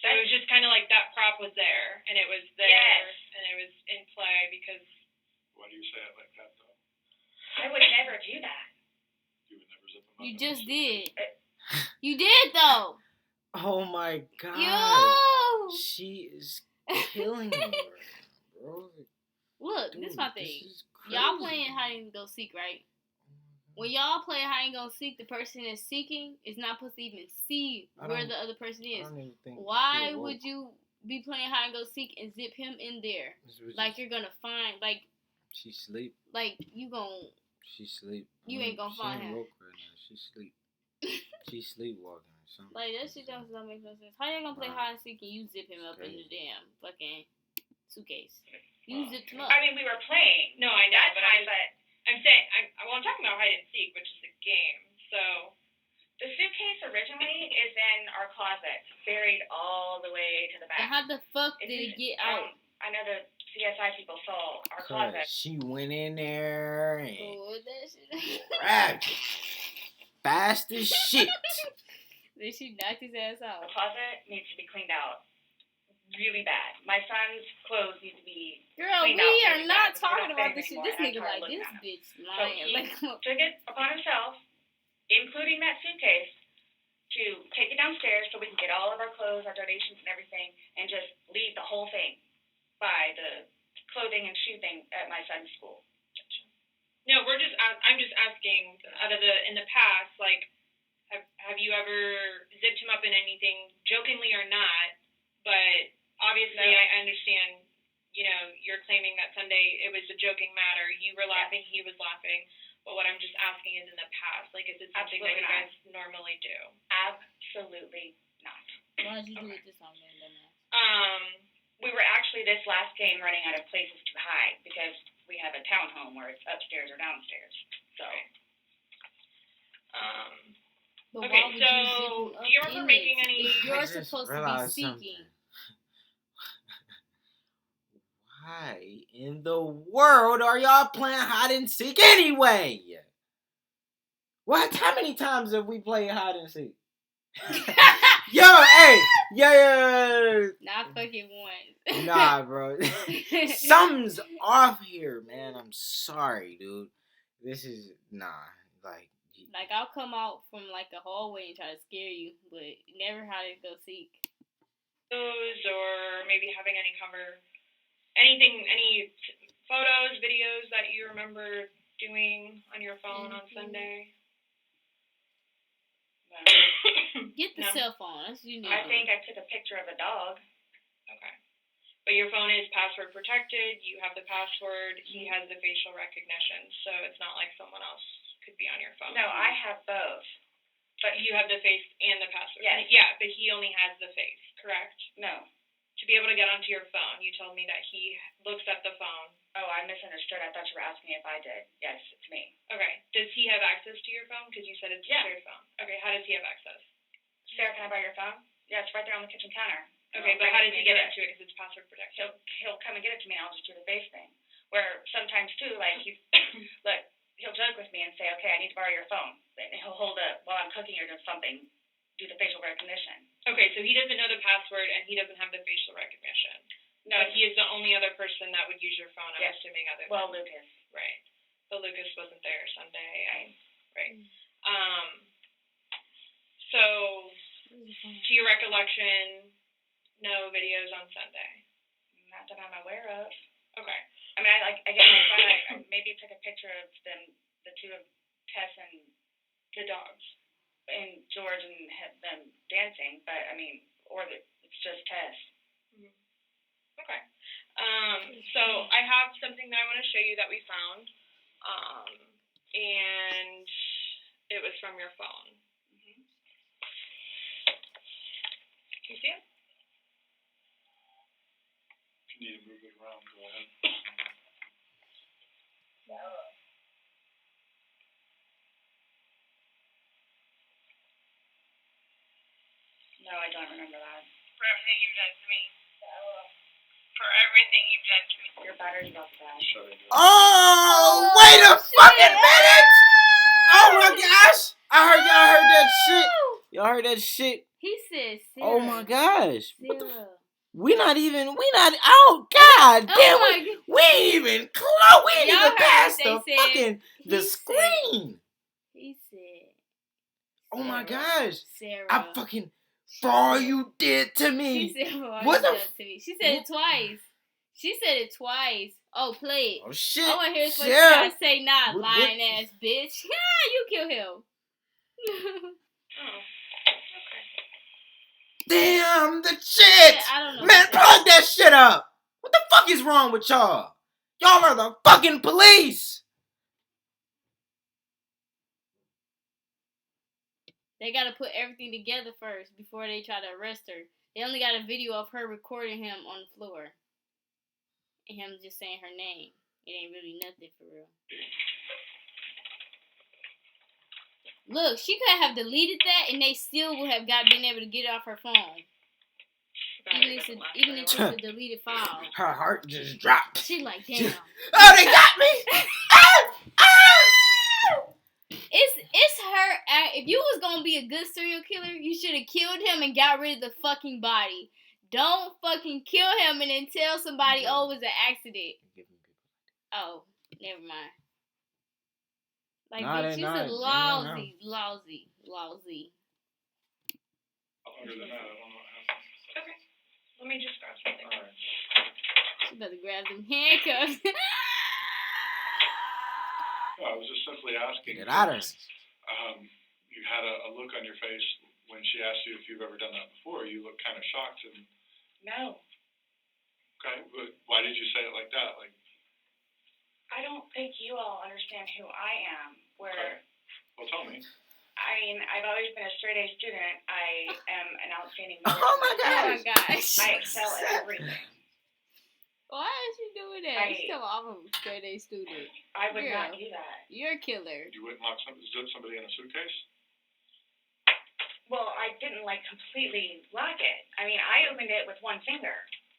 So it was just kind of like that prop was there, and it was there, Yes. and it was in play because. Why do you say it like that, though? I would never do that. You would never zip them up. You in just a did. suitcase. You did though. Oh my god. Yo. She is killing me, bro. Look, Dude, this my this thing. is Y'all crazy. playing hide and go seek, right? When y'all play hide and go seek, the person that's seeking is not supposed to even see I where don't- the other person I is. don't even think Why she would awoke. you be playing hide and go seek and zip him in there? This was Like just- you're gonna find, like She sleep. you gon' She sleep. You ain't gonna she find ain't him. woke right now. She sleep. She sleepwalking or something. like that shit don't make no sense. How you gonna play Nah. hide and seek and you zip him up in the Crazy. damn fucking suitcase? You Wow. zipped him up. I mean, we were playing. No, I know, That but time, but I'm saying I'm talking about hide and seek, which is a game. So the suitcase originally is in our closet, buried all the way to the But back. how the fuck It's did it just- get out? I know the CSI people saw our Cause closet. she went in there and Oh, that shit. grabbed it. Fast as shit. Then she knocked his ass The out. closet needs to be cleaned out really bad. My son's clothes need to be Girl, cleaned we out are really not bad. We talking don't about fit this shit. anymore, This and I'm nigga tired of like, this looking at 'em. bitch lying. he- Like, took it upon himself, including that suitcase, to take it downstairs so we can get all of our clothes, our donations, and everything, and just leave the whole thing by the clothing and shoe thing at my son's school. no, I'm just asking in the past, like, have you ever zipped him up in anything, jokingly or not? But obviously, No. I understand. You know, you're claiming that Sunday it was a joking matter. You were laughing, he was laughing. But what I'm just asking is, in the past, like, is it something that you Absolutely guys normally do? Absolutely not. why'd you do it this time, then, dumbass? We were actually this last game running out of places to hide because we have a townhome where it's upstairs or downstairs. So But Okay, why would so, you zip him up do you remember in making it any- if I you're just supposed to be realized seeking? something. Why in the world are y'all playing hide and seek anyway? What? How many times have we played hide and seek? Yo, hey, yeah. Not fucking one. Nah, bro. Something's off here, man. I'm sorry, dude. This is like Like, I'll come out from, like, a hallway and try to scare you, but never how to go seek. Those, or maybe having any photos, videos that you remember doing on your phone on Sunday? No. Get the No. cell phone. That's what you need I to do. think I took a picture of a dog. Okay. But your phone is password protected. You have the password. He has the facial recognition, so it's not like someone else could be on your phone. No, I have both. But you have the face and the password. Yes. Yeah, but he only has the face, correct? No. To be able to get onto your phone, you told me that he looks at the phone. Oh, I misunderstood. I thought you were asking me if I did. Yes, it's me. Okay. Does he have access to your phone? Because you said it's a Yeah. shared phone. Okay. How does he have access? Sarah, can I borrow your phone? Yeah, it's right there on the kitchen counter. Okay, but how does he get into it? Because it's password protected. He'll come and get it to me, and I'll just do the face thing. Where sometimes too, like look, he'll joke with me and say, "Okay, I need to borrow your phone," and he'll hold it while I'm cooking or doing something, do the facial recognition. Okay, so he doesn't know the password and he doesn't have the facial recognition. No, But he is the only other person that would use your phone, I'm Yes. assuming, other than... well, Lucas. Right. But Lucas wasn't there Sunday. Right. So, to your recollection, no videos on Sunday. Not that I'm aware of. Okay. I mean, I get my phone. I maybe took a picture of the two of Tess and The dogs. and George and them dancing, but I mean, it's just Tess. Okay. So I have something that I want to show you that we found. And it was from your phone. Can you see it? If you need to move it around, go ahead. No, I don't remember that. For everything you've done to me. For everything you've done to me. Your battery's about to die. Shut it. Oh, wait a fucking minute! Oh my gosh! Y'all heard that shit. Y'all heard that shit. He said Sarah. Oh my gosh. What the Sarah. we not, oh god damn, Oh my God. we ain't even close, we ain't Y'all even heard past what the they said. fucking, the He said- screen. He said Oh my Sarah. gosh. Sarah. I fucking, for all you did to She me. said what What you the done to me. She said it twice. She said it twice. Oh, play it. Oh shit. I want to hear what you Sarah. gotta say not, What- lying ass bitch. Yeah, you kill him. Oh. Damn, the shit. Yeah, I don't know. Man, what plug that shit up. What the fuck is wrong with y'all? Y'all are the fucking police. They gotta put everything together first before they try to arrest her. They only got a video of her recording him on the floor. And him just saying her name. It ain't really nothing for real. Look, she could have deleted that and they still would have been able to get it off her phone. Even if it's a deleted file. Her heart just dropped. She like, damn. Oh, they got me. It's her. If you was gonna be a good serial killer, you should have killed him and got rid of the fucking body. Don't fucking kill him and then tell somebody, oh, it was an accident. Oh, never mind. Like, Nah, bitch, they you's a not. lousy. Other than that, I don't know what happened. Okay. Let me just grab something. All right. She better grab them handcuffs. No, I was just simply asking. Get out of here. You had a look on your face when she asked you if you've ever done that before. You looked kind of shocked. And No. okay, but why did you say it like that? Like, I don't think you all understand who I am. okay, well, tell me. I mean, I've always been a straight A student. I am an outstanding Oh member. my Oh my gosh. I excel at everything. Why is she doing that? She's still off of a straight A student. I would not Girl. do that. You're a killer. You wouldn't lock somebody in a suitcase? Well, I didn't completely lock it. I mean, I opened it with one finger.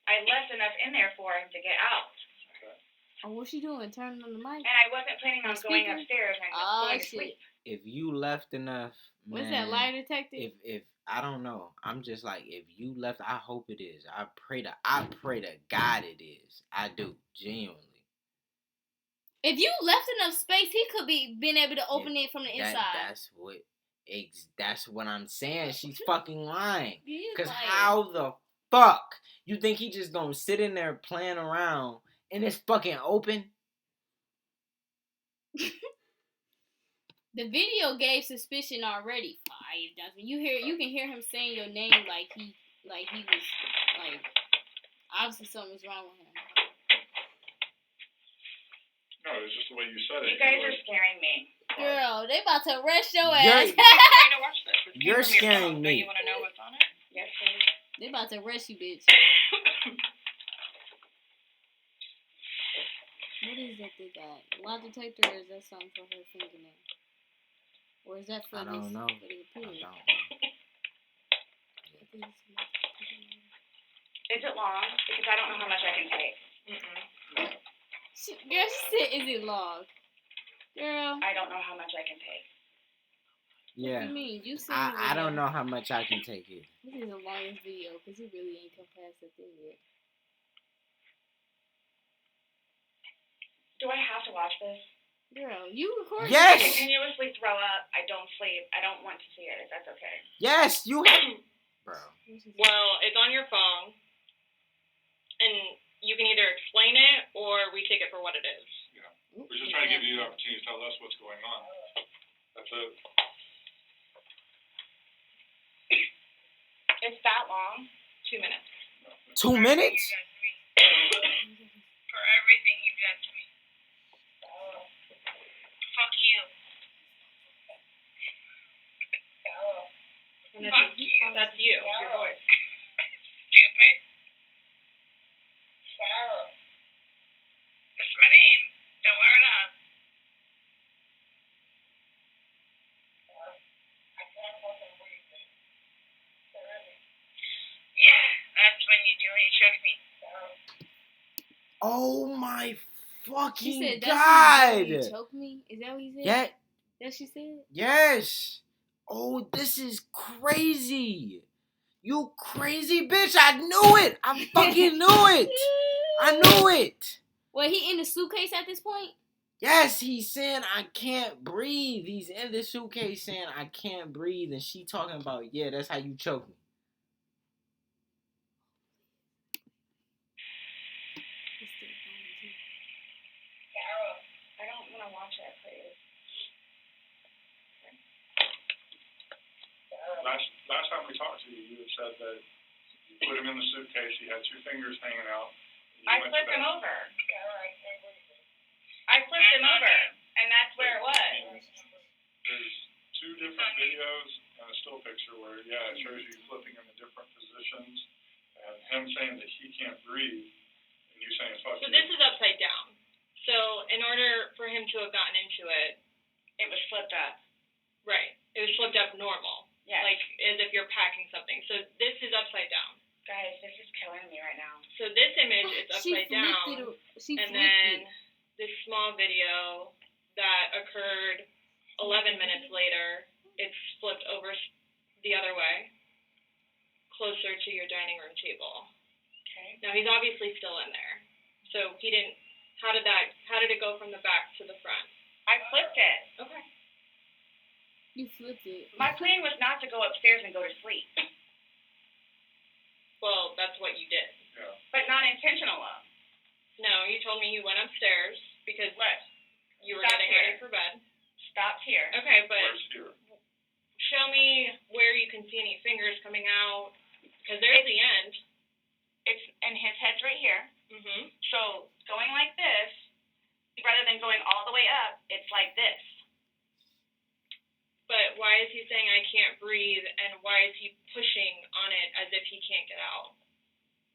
I left enough in there for him to get out. Okay. Oh, what's she doing? Turning on the mic? And I wasn't planning on going Speaker? upstairs and Oh, going to shit. sleep. If you left enough, What's man, that, lie detective? If I don't know, I'm just like, if you left, I hope it is. I pray to God it is. I do, genuinely. If you left enough space, he could be been able to open it from the inside. That's what I'm saying. She's fucking lying. He is Cause lying. how the fuck you think he just gonna sit in there playing around and it's fucking open? The video gave suspicion already. You can hear him saying your name like he was like obviously something's wrong with him. No, it's just the way you said it. You guys are scaring me. Girl, they about to arrest your You're- ass. I'm trying to watch this. It came You're from your scaring phone. me. Do you want to know what's on it? Yes, please. They about to arrest you, bitch. What is that they got? Lie detector, or is that something for her fingernail? Or is that for I don't know. For the I period? don't know. Is it long? Because I don't know how much I can take. Mm-mm. Girl, she said, is it long? Girl. I don't know how much I can take. What do Yeah. you mean? You seen I don't know how much I can take it. This is the longest video because he really ain't come past the thing yet. Do I have to watch this? Girl, you record. I Yes! continuously throw up. I don't sleep. I don't want to see it. If that's okay. Yes, you have. Bro. Well, it's on your phone, and you can either explain it or we take it for what it is. We're just trying to give you the opportunity to tell us what's going on. That's it. It's that long? 2 minutes. 2 minutes? For everything you've done to me. Fuck you. Fuck you. That's you. Your voice. Stupid. Sarah. That's my name. Don't wear it up. Yeah, that's when you do it. You choke me. Oh my She fucking said, god! You choke me? Is that what he said? Yeah. That she said? Yes. Oh, this is crazy. You crazy bitch. I knew it. I fucking knew it. I knew it. Well, he in the suitcase at this point? Yes, he's saying I can't breathe. He's in the suitcase saying I can't breathe. And she talking about, yeah, that's how you choke me. I don't want to watch it, please. Last time we talked to you, you had said that you put him in the suitcase, he had 2 fingers hanging out. I flipped him over. I flipped him over, and that's where it was. There's 2 different videos and a still picture where, yeah, it shows you flipping him in different positions and him saying that he can't breathe and you saying fuck So you. this is upside down. So in order for him to have gotten into it, It was flipped up. right, it was flipped up normal. Yes. Like as if you're packing something. So this is upside down. Guys, this is killing me right now. So this image is upside down. She And flipped then it. this small video that occurred 11 minutes later, it's flipped over the other way, closer to your dining room table. Okay. Now he's obviously still in there. So he didn't. How did it go from the back to the front? I flipped it. Okay. You flipped it. My plan was not to go upstairs and go to sleep, Well, that's what you did. Yeah. but not intentional. No, you told me you went upstairs because What? you were Stop getting here. ready for bed. Stopped here. Okay, but Where's here? show me where you can see any fingers coming out, because there's the end. It's and his head's right here. Mhm. So going like this, rather than going all the way up, it's like this. But why is he saying I can't breathe, and why is he pushing on it as if he can't get out?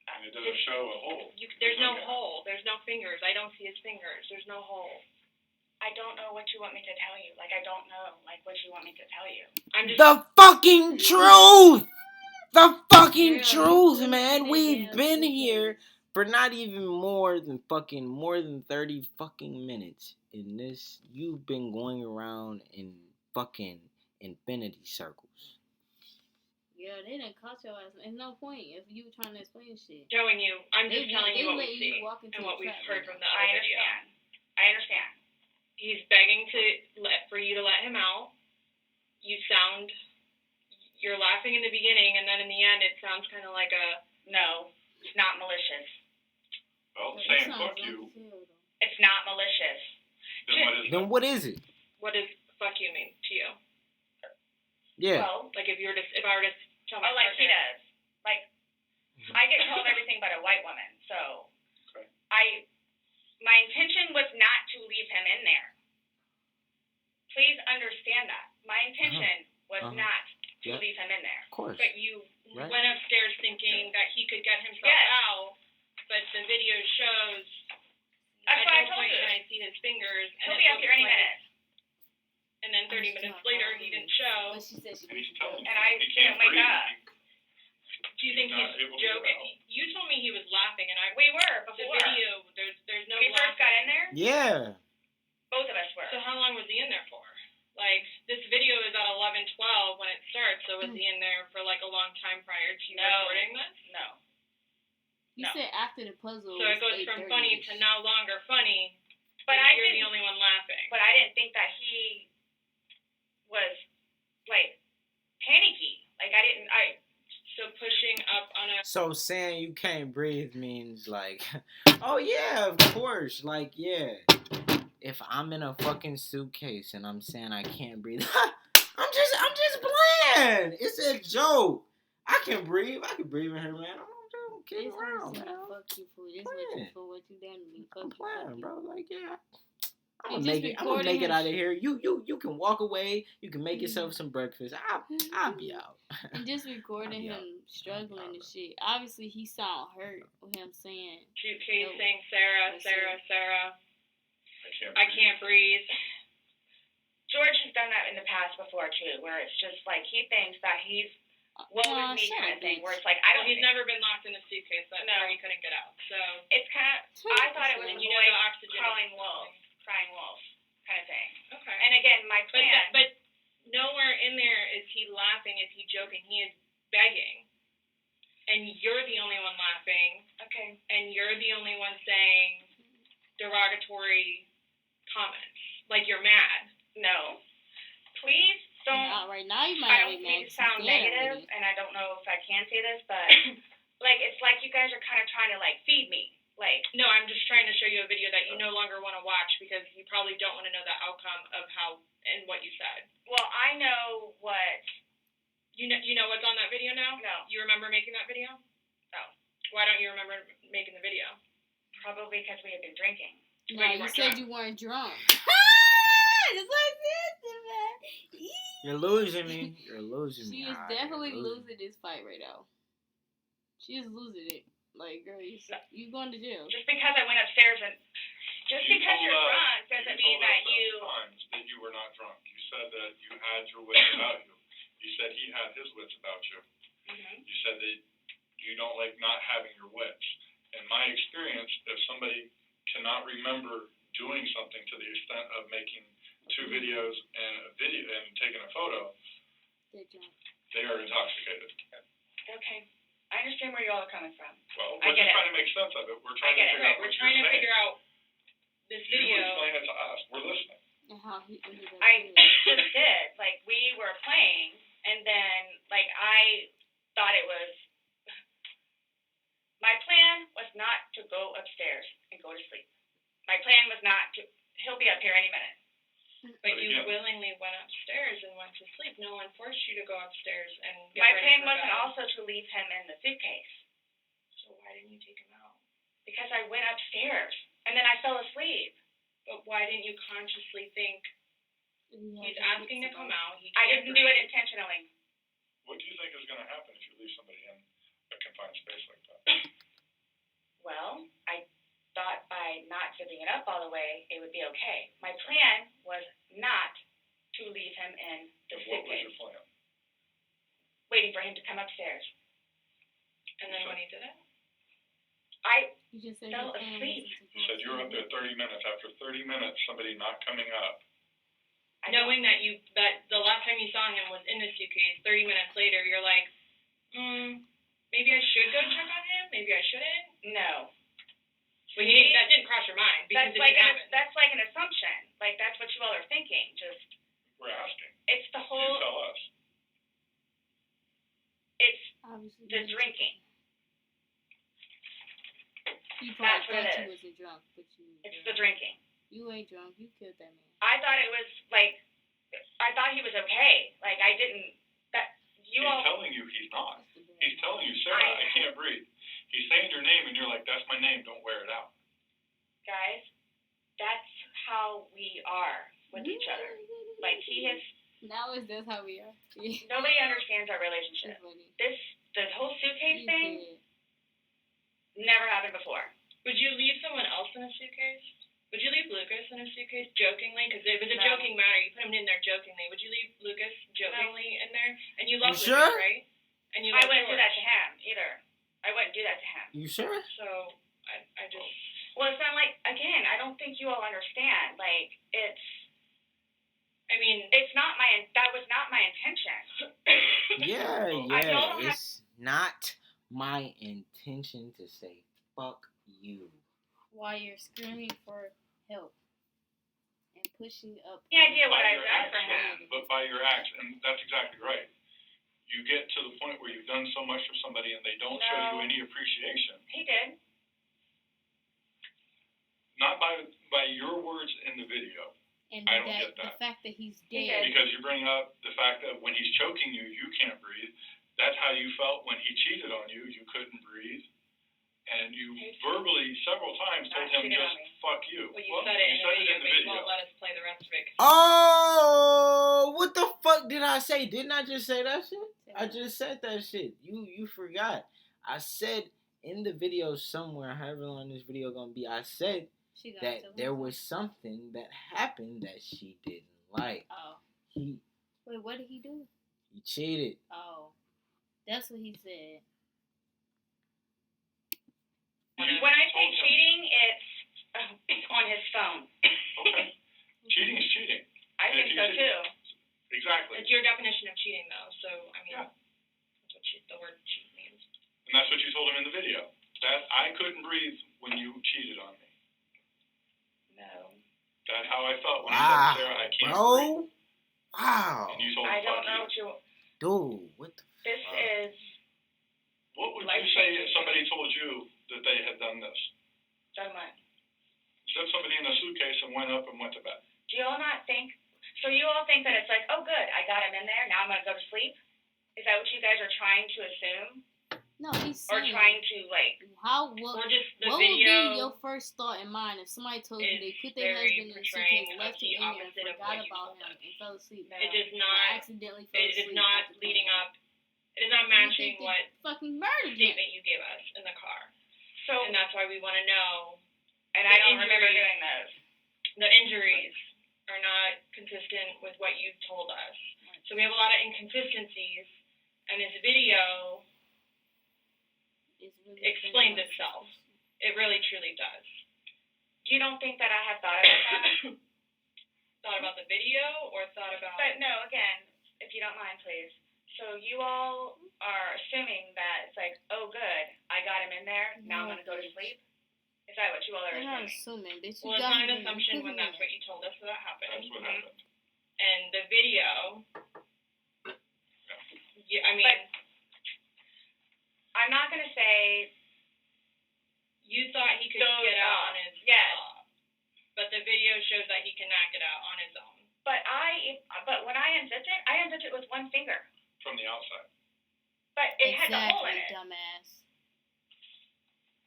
And it doesn't show a hole. There's no hole. There's no fingers. I don't see his fingers. There's no hole. I don't know what you want me to tell you. Like I don't know like what you want me to tell you. I'm just. The fucking truth! The fucking Yeah, truth, you man. flipped it, We've yeah, been flipped it. here for not even more than 30 fucking minutes. In this, you've been going around in fucking infinity circles. Yeah, they done caught your ass. There's no point if you trying to explain shit. Showing you. I'm just telling they you what let we you see walk into and a what we've trap heard right from now. the I other video. understand. I I understand. He's begging for you to let him out. You're laughing in the beginning, and then in the end, it sounds kind of like a. No, it's not malicious. Well, saying fuck you, It's not malicious. then what is Then what is it? What does fuck you mean to you? Yeah. Well, Like if I were to tell my like he partner- does. Like, I get called everything but a white woman, so Okay. my intention was not to leave him in there. Please understand that. My intention was not to Yeah. leave him in there. Of course. But you Right. went upstairs thinking that he could get himself Yes. out, but the video shows. That's at what I no told point you. can I see his fingers, and He'll it be up looks here any like- minute. And then 30 minutes later, he didn't show. But she said she And he's didn't telling go. And I you he didn't can't wake breathe. up. Do you think He's not he's able to get joking? out. You told me he was laughing, and We were the before. video, there's no When we first got in laughing. there, Yeah. both of us were. So how long was he in there for? Like, this video is at 11:12 when it starts, so was he in there for like a long time prior to you No. recording this? No. You No. said after the puzzle. So it goes from funny to no longer funny, But and I you're the didn't. only one laughing. But I didn't think that he was like panicky. Like So pushing up on a So saying you can't breathe means like, oh yeah, of course. Like, yeah. If I'm in a fucking suitcase and I'm saying I can't breathe, I'm just playing. It's a joke. I can breathe. I can breathe in here, man. I'm kidding It's around, like, man. fuck you for this. Playing. For what you done to me. Fuck I'm you. playing, bro. Like, yeah. I'm And gonna just make it. I'm gonna recording make it him. out of here. You can walk away. You can make yourself some breakfast. I'll be out. And just recording Yeah. him struggling and shit. Obviously, he sound hurt with him saying, suitcase No. saying, Sarah, That's Sarah, Sarah, I I can't breathe. George has done that in the past before too, where it's just like he thinks that he's woe "Aw, is me shut kind up, of thing, bitch." where it's like I Well, don't. he's never been locked in a suitcase. That's No. where he couldn't get out. So It's kind of. I thought it was a you know the boy oxygen. crying wolf kind of thing. Okay. And again, my But plan. but nowhere in there is he laughing. Is he joking? He is begging, and you're the only one laughing, Okay. and you're the only one saying derogatory comments, like you're mad. No. Please don't. Not right now, you I might not don't be mean mad. to sound She's dead negative, already. and I don't know if I can say this, but like it's like you guys are kind of trying to like feed me. Like No, I'm just trying to show you a video that you no longer want to watch because you probably don't want to know the outcome of how and what you said. well, I know what. You know what's on that video now? No. You remember making that video? No. Why don't you remember making the video? Probably because we had been drinking. No, Wait, you you weren't said drunk. you weren't drunk. That's what I said, man. You're losing me. You're losing me. She is Alright, definitely you're losing this fight right now. She is losing it. Like, girl, you going to jail. Just because I went upstairs and just You because told you're us- drunk doesn't mean told that us you. several times that you were not drunk. You said that you had your wits about you. You said he had his wits about you. Mhm. You said that you don't like not having your wits. In my experience, if somebody cannot remember doing something to the extent of making 2 videos and taking a photo, They're drunk. they are intoxicated. Okay. I understand where you all are coming from. Well, I we're get just it. trying to make sense of it. We're trying I get to it. figure Right, out we're what trying you're to saying. figure out this You video. explain it to us. We're listening. And how he ended up I doing it. just did. Like we were playing, and then like I thought it was. My plan was not to go upstairs and go to sleep. My plan was not to. He'll be up here any minute. But you Yeah. willingly went upstairs and went to sleep. No one forced you to go upstairs and get My ready plan for wasn't bed. also to leave him in the suitcase So why didn't you take him out? because I went upstairs and then I fell asleep. But why didn't you consciously think he's asking to come out? He I can't didn't do it breathe. intentionally. What do you think is going to happen if you leave somebody in a confined space like that? Well, I thought by not giving it up all the way, it would be okay. My plan was not to leave him in the What was your suitcase, plan? waiting for him to come upstairs. And then when he did it? You just said fell your plan asleep. wasn't to You said you were up there 30 minutes. After 30 minutes, somebody not coming up. I Knowing that the last time you saw him was in the suitcase, 30 minutes later, you're like, maybe I should go check on him. Maybe I shouldn't. No. That didn't cross your mind because That's it like didn't happen. that's like an all are thinking. Just, We're asking. it's the You whole, tell us. it's Obviously, the drinking. You That's probably what it thought you is. wasn't drunk, but you. It's the drinking. You ain't drunk. You killed that man. I thought it was like, I thought he was okay. Like, I didn't, that, you He's all, telling you he's not. That's the bad He's man. telling you, Sarah, I can't breathe. He's saying your name, and you're like, that's my name. Don't wear it out. guys, that's how we are with each other. Like, he has, Now is that's how we are. nobody understands our relationship. It's funny. This whole suitcase He's thing dead. never happened before. Would you leave someone else in a suitcase? Would you leave Lucas in a suitcase jokingly? Because it was a No. joking matter. You put him in there jokingly. Would you leave Lucas jokingly in there? And you love You Lucas, sure? right? And you I love wouldn't do that George. to him either. I wouldn't do that to him. You sure? So I just. Well, it's not like, again, I don't think you all understand. Like, I mean, it's not that was not my intention. Yeah, I don't yeah. It's not my intention to say fuck you. While you're screaming for help and pushing up. The idea what By I've your done acts, for him. but by your acts, and that's exactly right. You get to the point where you've done so much for somebody and they don't show you No. any appreciation. He did. Not by your words in the video, And I don't that, get the that. fact that he's He dead. did. because you bring up the fact that when he's choking you, you can't breathe. That's how you felt when he cheated on you. You couldn't breathe. And you verbally several times told Not him cheated just on me. fuck you. well, you said it in the video, but you won't let us play the rest of it. Oh, what the fuck did I say? Didn't I just say that shit? I just said that shit. You forgot. I said in the video somewhere, however long this video gonna be, I said She gonna that tell there him was something that happened that she didn't like. Oh. He Wait, what did he do? cheated. Oh. That's what he said. When I say cheating, it's on his phone. Okay. Cheating is cheating. I And think if so you too. Exactly. It's your definition of cheating, though. So I mean, Yeah. that's what the word cheat means. And that's what you told him in the video. That I couldn't breathe when you cheated on me. No. That's how I felt when Wow, you said, Sarah, I can't breathe. bro. Wow, And you told I him, don't fuck know you. what you. dude. What the? This Wow. is. What would Life you say changing. if somebody told you that they had done this? Done what? Set somebody in a suitcase and went up and went to bed. Do you all not think? So you all think that it's like, oh, good, I got him in there. Now I'm gonna go to sleep. Is that what you guys are trying to assume, No, he's or saying. trying to like? How what? Or just the What would video. be your first thought in mind if somebody told you is they put their very husband in a portraying suitcase, of left the him in there, opposite of forgot what you about told him, us. and fell asleep? No. It does Or not. accidentally fell It asleep. is not after leading playing. up. It is not You matching think they what fucking murdered him. statement you gave us in the car, So, and that's why we want to know. and the I don't remember injuries. doing those. The injuries are not consistent with what you've told us. So we have a lot of inconsistencies, and this video It's really explains been- itself. It really, truly does. You don't think that I have thought about that? Thought about the video, or thought about? But no, again, if you don't mind, please. So you all are assuming that it's like, oh, good, I got him in there. Now I'm No, gonna go to bitch. sleep. Is that what you all are They're not assuming? assuming, bitch. You Well, it's got not him an in there. assumption Put when him that's in what you told us that happened. That's what Mhm. happened. And the video, I mean, But I'm not gonna say. you thought he could Those get out are- on his yes. but the video shows that he can knock it out on his own. But when I unzipped it with one finger. From the outside. But it had the hole in Exactly, it. dumbass.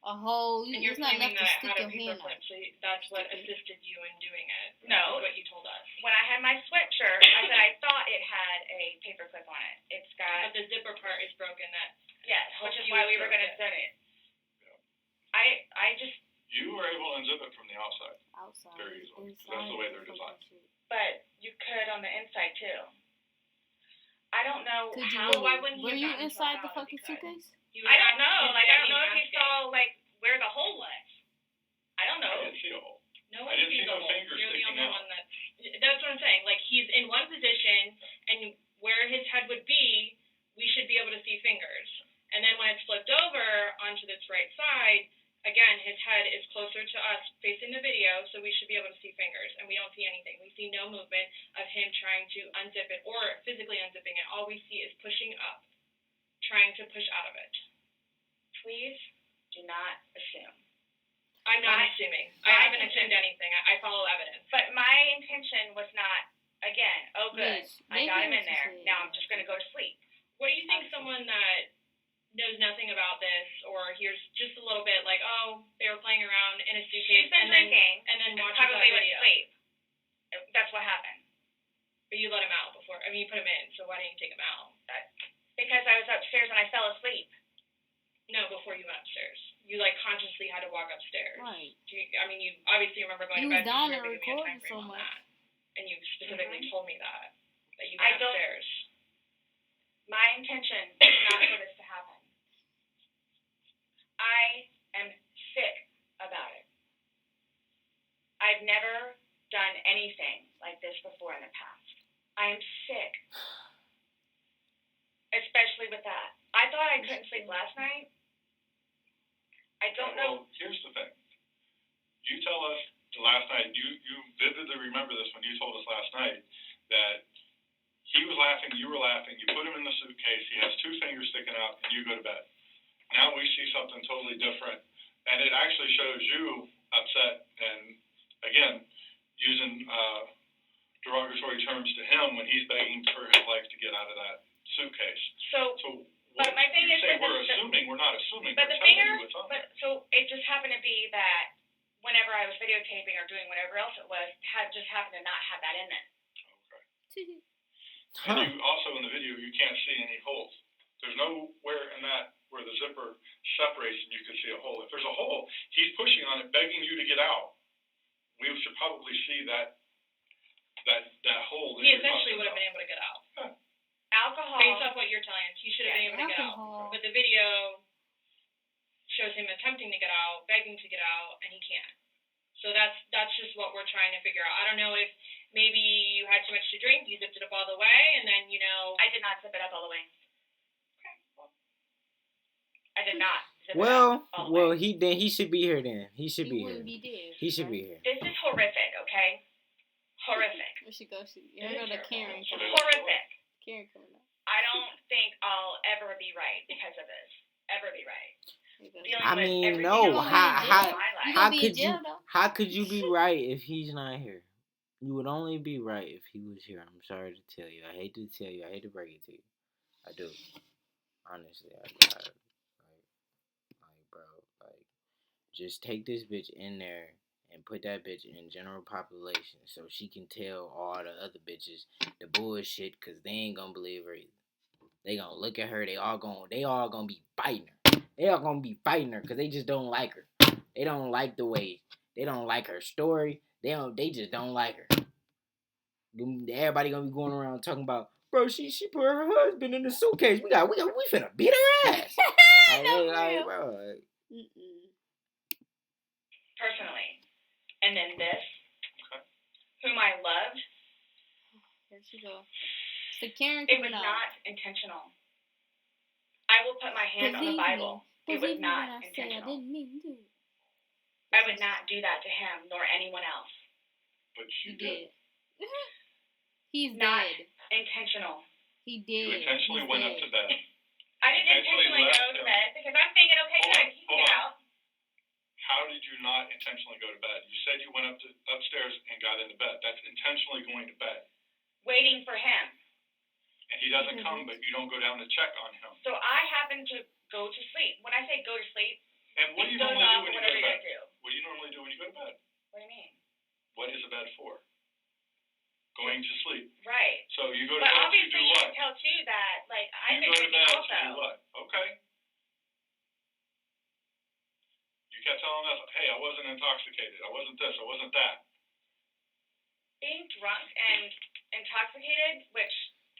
A hole. And you're It's not claiming enough to that it stick had a your paper hand clip, out. so that's what assisted you in doing it. No. That's what you told us. When I had my sweatshirt, I said I thought it had a paper clip on it. It's But got the zipper part is broken. That yes, which is you why we were broke gonna it. send it. Yeah. I just You were able to unzip it from the outside. Outside. Very easily. Inside. That's the way they're fucking designed. shit. but you could on the inside too. I don't know Could you how. really? why wouldn't Were he you have gotten inside himself the out fucking if he could? suitcase? I don't know. Like I don't know if he saw like where the hole was. I don't I know. didn't see a hole. No I one didn't sees see the no hole. fingers You're the sticking only out. one that's what I'm saying. Like he's in one position, and where his head would be, we should be able to see fingers. And then when it's flipped over onto this right side, again, his head is closer to us facing the video, so so we should be able to see fingers, and we don't see anything. We see no movement of him trying to unzip it or physically unzipping it. All we see is pushing up, trying to push out of it. Please do not assume. I'm not assuming. I haven't assumed anything. I follow evidence. But my intention was not, again, oh good, Yes, I got him in maybe there. it's Now I'm just going to go to sleep. What do you think someone that knows nothing about this or hears just a little bit, like, oh, they were playing around in a suitcase She's been drinking and then and watches that probably went video? to sleep. That's what happened. But you let him out before. I mean, you put him in, so why didn't you take him out? Because I was upstairs and I fell asleep. No, before you went upstairs. You, like, consciously had to walk upstairs. Right. You obviously remember going You to was bed because down you were there giving me a time recording frame so on much. that. And you specifically told me that you I went don't- upstairs. My intention is not for this to happen. I am sick about it. I've never done anything like this before in the past. I am sick. Especially with that. I thought I couldn't sleep last night. I don't know. Well, here's the thing. You tell us last night, you vividly remember this when you told us last night, that he was laughing, you were laughing, you put him in the suitcase, he has two fingers sticking out, and you go to bed. Now we see something totally different, and it actually shows you upset and, again, using derogatory terms to him when he's begging for his life to get out of that suitcase. So, So but my thing you is say that we're assuming, we're not assuming, but we're the telling finger, you what's on but there. so it just happened to be that whenever I was videotaping or doing whatever else it was, just happened to not have that in it. And you also in the video you can't see any holes. There's nowhere in that where the zipper separates and you can see a hole. If there's a hole, he's pushing on it, begging you to get out. We should probably see that hole. That He you're eventually talking would have about. been able to get out. Alcohol. Based off what you're telling us, he should have been able to get out. Alcohol. But the video shows him attempting to get out, begging to get out, and he can't. So that's just what we're trying to figure out. I don't know if maybe you had too much to drink, you zipped it up all the way, and then, I did not zip it up all the way. I did not zip it Well, up all the way. he should be here then. He should be here. wouldn't be dead. He should be here. This is horrific, okay? Horrific. Where she go? You're gonna go to Karen. Horrific. Karen coming up. I don't think I'll ever be right because of this. Ever be right. Dealing I with mean, everything no. else in my life. How be in could you? jail, though. How could you be right if he's not here? You would only be right if he was here. I'm sorry to tell you. I hate to tell you. I hate to break it to you. I do. Honestly, like, bro, like, just take this bitch in there and put that bitch in general population so she can tell all the other bitches the bullshit, because they ain't gonna believe her either. They gonna look at her. They all gonna be fighting her. They all gonna be fighting her because they just don't like her. They don't like the way. They don't like her story. They just don't like her. Everybody gonna be going around talking about, bro, she put her husband in the suitcase. We finna beat her ass. like, bro. Personally. And then this, Okay. whom I loved, There she go. So Karen it was coming up. not intentional. I will put my hand on the Bible. It was Believe me not when I say I intentional. didn't mean to. I would not do that to him nor anyone else. But You you did. did. He's Not dead. intentional. He You did. intentionally He's went dead. up to bed. I didn't Intentionally intentionally left go to him. bed because I'm thinking, okay, Hold good, on, he can hold get on. out. How did you not intentionally go to bed? You said you went upstairs and got into bed. That's intentionally going to bed. Waiting for him. And he doesn't come, but you don't go down to check on him. So I happen to go to sleep. When I say go to sleep, And what do it you goes normally do off when you go whatever to you're bed? gonna do. What do you normally do when you go to bed? What do you mean? What is a bed for? Going to sleep. Right. So you go to But bed to obviously do you what? can tell too that, like, I've You been go to drinking bed also. to do what? Okay. You kept telling us, hey, I wasn't intoxicated. I wasn't this. I wasn't that. Being drunk and intoxicated, which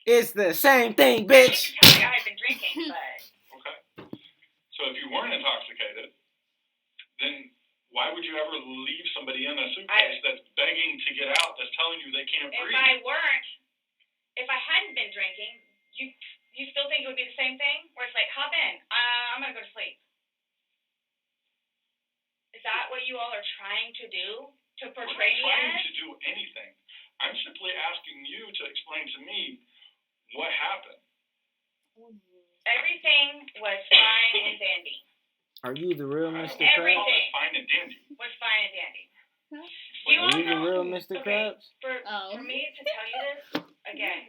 It's the same thing, you bitch. can tell me I had been drinking, but Okay. So if you weren't intoxicated, then why would you ever leave somebody in a suitcase that's begging to get out, that's telling you they can't if breathe? if I hadn't been drinking, you still think it would be the same thing? Where it's like, hop in, I'm gonna go to sleep. Is that what you all are trying to do? to We're not portray me trying as. to do anything. I'm simply asking you to explain to me what happened. Everything was fine and dandy. Are you the real I Mr. don't call Krabs? it fine and dandy. Was fine and dandy. Huh? Do you Are you the also, real Mr. okay, Krabs? for me to tell you this, again,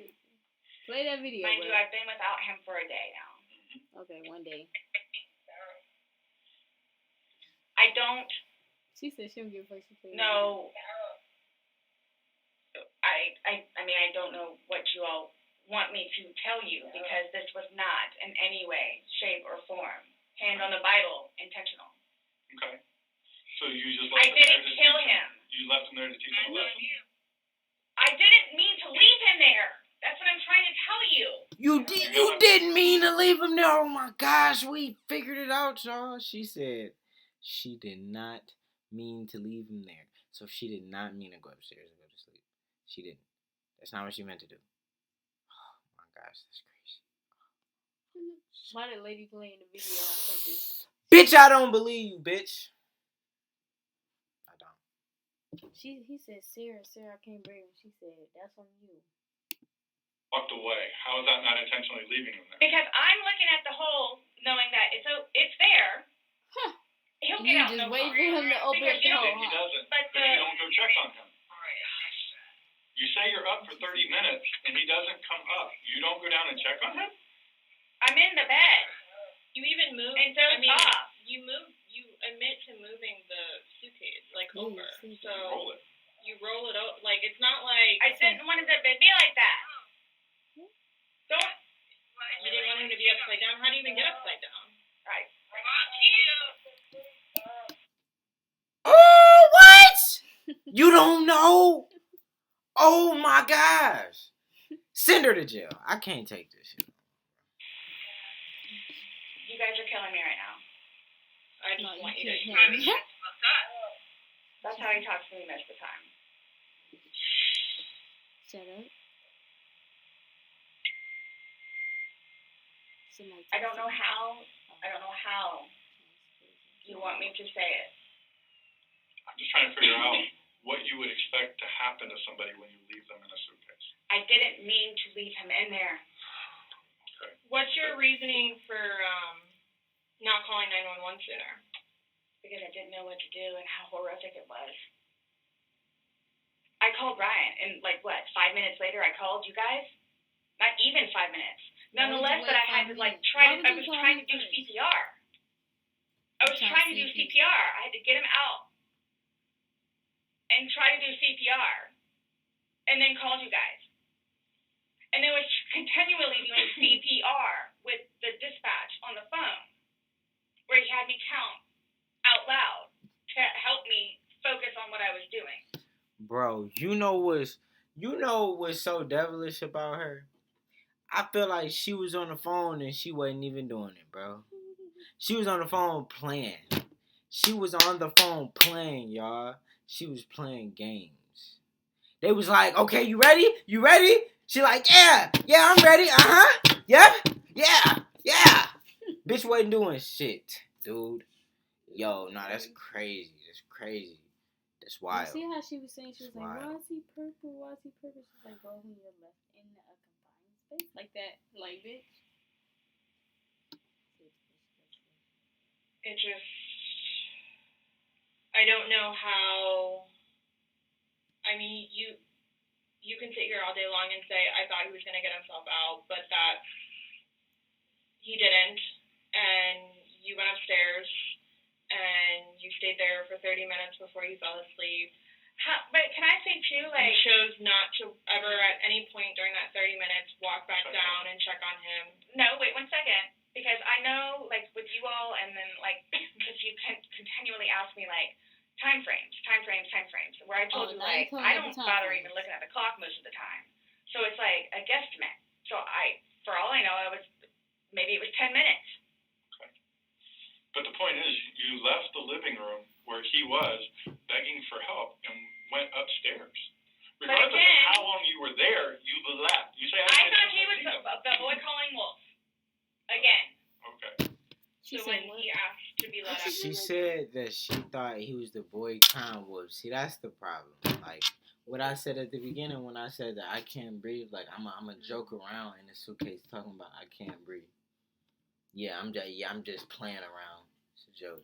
Play that video, mind you, bro. I've been without him for a day now. Okay, one day. I don't She said she don't give a fuck. She played know. I mean, I don't know what you all want me to tell you because this was not in any way, shape, or form, hand on the Bible, intentional. Okay. So you just I left him there didn't to kill teach him. You left him there to teach him a lesson? I didn't mean to leave him there. That's what I'm trying to tell you. You didn't mean to leave him there. Oh my gosh, we figured it out, y'all. She said she did not mean to leave him there. So she did not mean to go upstairs and go to sleep. She didn't. That's not what she meant to do. Oh my gosh, that's crazy. Why did lady play in the video on purpose? Bitch, I don't believe you, bitch. I don't. He said, Sarah, I can't bring him. She said, that's on you. Walked away. How is that not intentionally leaving him there? Because I'm looking at the hole, knowing that it's there. Huh. He'll You get out just no wait problem. for him to open Because up the you hole. don't- He doesn't. But But you don't go check on him. You say you're up for 30 minutes and he doesn't come up. You don't go down and check on him? I'm in the bed. You even moved. And dozed off. You admit to moving the suitcase over. So Roll it. you roll it out. Like it's not like I didn't want it to be like that. Don't. you didn't want him to be upside down. How do you even get upside down? Right. Oh, what? You don't know? Oh my gosh. Send her to jail. I can't take this shit. You guys are killing me right now. I just No, you want you to. can't have him. That's how he talks to me most of the time. Shut up. Somebody I don't know text how. I don't know how you want me to say it. I'm just trying to figure out what you would expect to happen to somebody when you leave them in a suitcase. I didn't mean to leave him in there. Okay. What's your reasoning for not calling 911 sooner? Because I didn't know what to do and how horrific it was. I called Ryan, and 5 minutes later I called you guys? Not even 5 minutes. Why would you Nonetheless, wait that I 5 had to minutes? I was trying to do CPR. I was trying to do CPR. I had to get him out and try to do CPR, and then called you guys. And then was continually doing CPR with the dispatch on the phone, where he had me count out loud to help me focus on what I was doing. Bro, you know what's so devilish about her? I feel like she was on the phone and she wasn't even doing it, bro. She was on the phone playing. She was on the phone playing, y'all. She was playing games. They was like, okay, you ready? You ready? She like, yeah, I'm ready. Uh-huh. Yep. Yeah. Bitch wasn't doing shit, dude. Yo, nah, that's crazy. That's crazy. That's wild. You see how she was saying? She was That's like, wild. why is he purple? Why is he purple? She's like, bro, when you're left in a confined space like that. Like, bitch. It just, I don't know how. I mean, you can sit here all day long and say I thought he was gonna get himself out, but that he didn't, and you went upstairs and you stayed there for 30 minutes before you fell asleep. But can I say too, And chose not to ever at any point during that 30 minutes walk back down and check on him. No, wait 1 second. Because I know, with you all, and then, because you continually ask me, time frames, where I told you, now you're telling I me don't the time bother frames. even looking at the clock most of the time. So it's like a guesstimate. So for all I know, maybe it was 10 minutes. But the point is, you left the living room where he was begging for help and went upstairs. Regardless again- of how long you were there, you left. You say, I thought he was the boy calling wolf. Again. Okay. She So said when what? he asked to be let out. She said that she thought he was the boy Con Wolf. See, that's the problem. Like what I said at the beginning when I said that I can't breathe. Like I'm a joke around in the suitcase talking about I can't breathe. Yeah, I'm just playing around. It's a joke.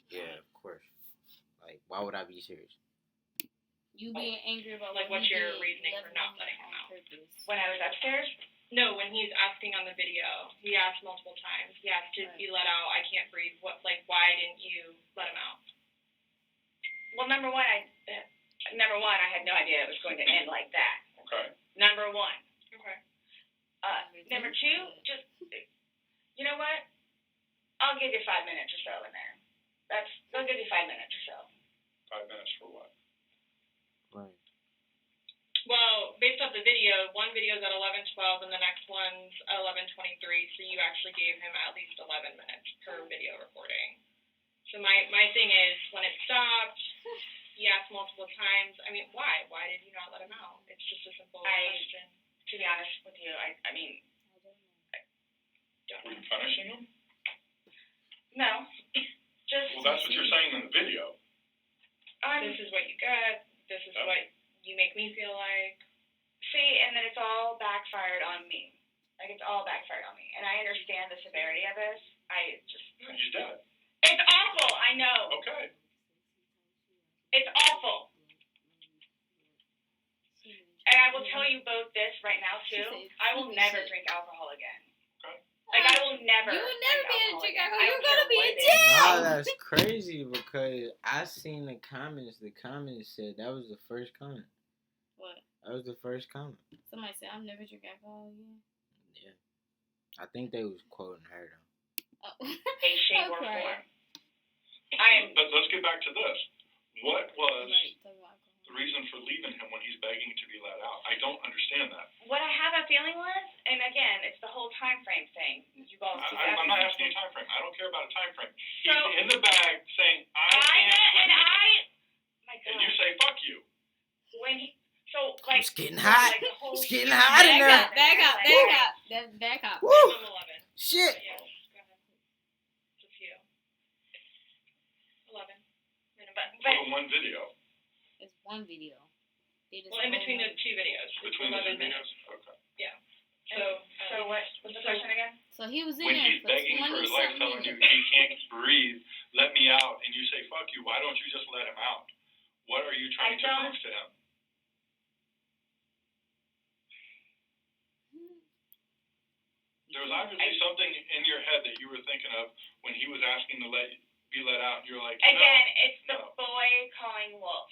Yeah, of course. Like why would I be serious? You being angry about Like, what what's he your did, reasoning for left not him letting him on out? purpose. When I was upstairs, No, when he's asking on the video, he asked multiple times. He asked to be let out. I can't breathe. What? Like, why didn't you let him out? well, number one, I had no idea it was going to end like that. Okay. Number one. Okay. Number two, just, you know what? I'll give you 5 minutes or so in there. I'll give you 5 minutes or so. 5 minutes for what? Right. Well, based off the video, one video is at 11:12 and the next one's at 11:23. So you actually gave him at least 11 minutes per video recording. So my thing is, when it stopped, he asked multiple times. I mean, why? Why did you not let him out? It's just a simple question. To be honest with you, I mean, Were you punishing him? no. Just, Well, that's what you're saying in the video. This is what you get. This is Yep. what you make me feel like. see, and then it's all backfired on me. Like, it's all backfired on me. And I understand the severity of this. He's dead. It's awful, I know. Okay. It's awful. And I will tell you both this right now, too. I will never drink alcohol again. Okay. Like, I will never. You would never be able to drink alcohol. I You're don't gonna care be what in it is. jail. Nah, that's crazy because I seen the comments. The comments said that was the first comment. What? That was the first comment. Somebody said, "I'll never drink alcohol again." Yeah. I think they was quoting her though. Oh. A shape or Okay. form. But let's get back to this. What was Right, talking about alcohol. the reason for leaving him when he's begging to be let out? I don't understand that. What I have a feeling was, and again, it's the whole time frame thing. You all keep I'm not asking a time frame. I don't care about a time frame. He's So- in the bag saying, I can't my breathe. And God. you say, fuck you. When he, so, like. It's getting hot. like, the whole It's getting thing- hot in there. Back up. Back up. Woo! Minimum 11. Shit. But yes, go ahead. Just you. 11. Minimum. But For the one video. It's one video. They just Well, in between hold the two videos, it's Between the 11 two minutes. videos? Okay. So what was the question again? So he was in When there he's for begging for 20 his life, something telling you minutes. he can't breathe, let me out, and you say, fuck you, why don't you just let him out? What are you trying to prove to him? There was obviously something in your head that you were thinking of when he was asking to be let out, and you were like, Again, it's the no. boy calling wolf.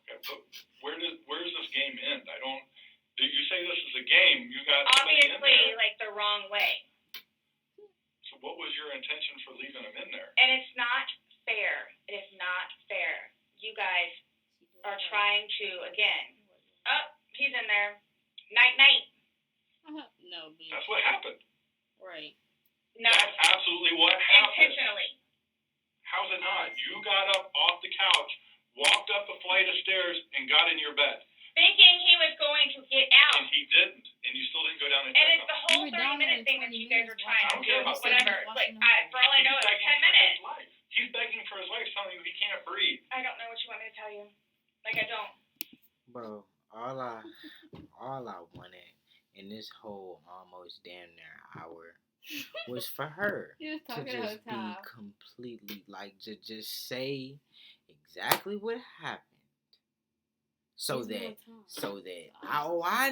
Okay, but where does this game end? Did you say this is a game? You got somebody in Obviously, there. like the wrong way. So what was your intention for leaving him in there? And it's not fair. It is not fair. You guys are trying to, again, he's in there. Night, night. No, bitch. That's what happened. Right. No. That's absolutely what happened. Intentionally. How's it not? You got up off the couch, walked up a flight of stairs, and got in your bed. Thinking he was going to get out. And he didn't. And you still didn't go down and And check it's on the him. whole You were down 30-minute there thing that 20 you guys are minutes trying I to don't do. care about Whatever. that. Like, for all I know, it's like 10 minutes. He's begging for his life, telling you he can't breathe. I don't know what you want me to tell you. Like, I don't. Bro, all I wanted in this whole almost damn near hour was for her He was to talking the whole just be time. completely like just say exactly what happened. So that I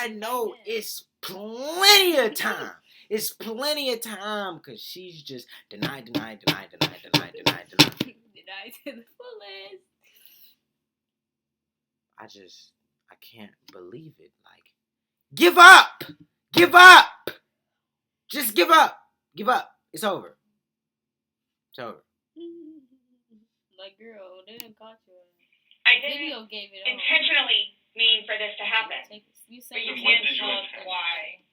know it's plenty of time. It's plenty of time because she's just deny. Denied to the fullest. I can't believe it. Like, give up! Just give up! It's over. Like, girl, they didn't caught you. I The didn't video gave it all. intentionally mean for this to happen. You But say you Then can't what did you tell us intend? why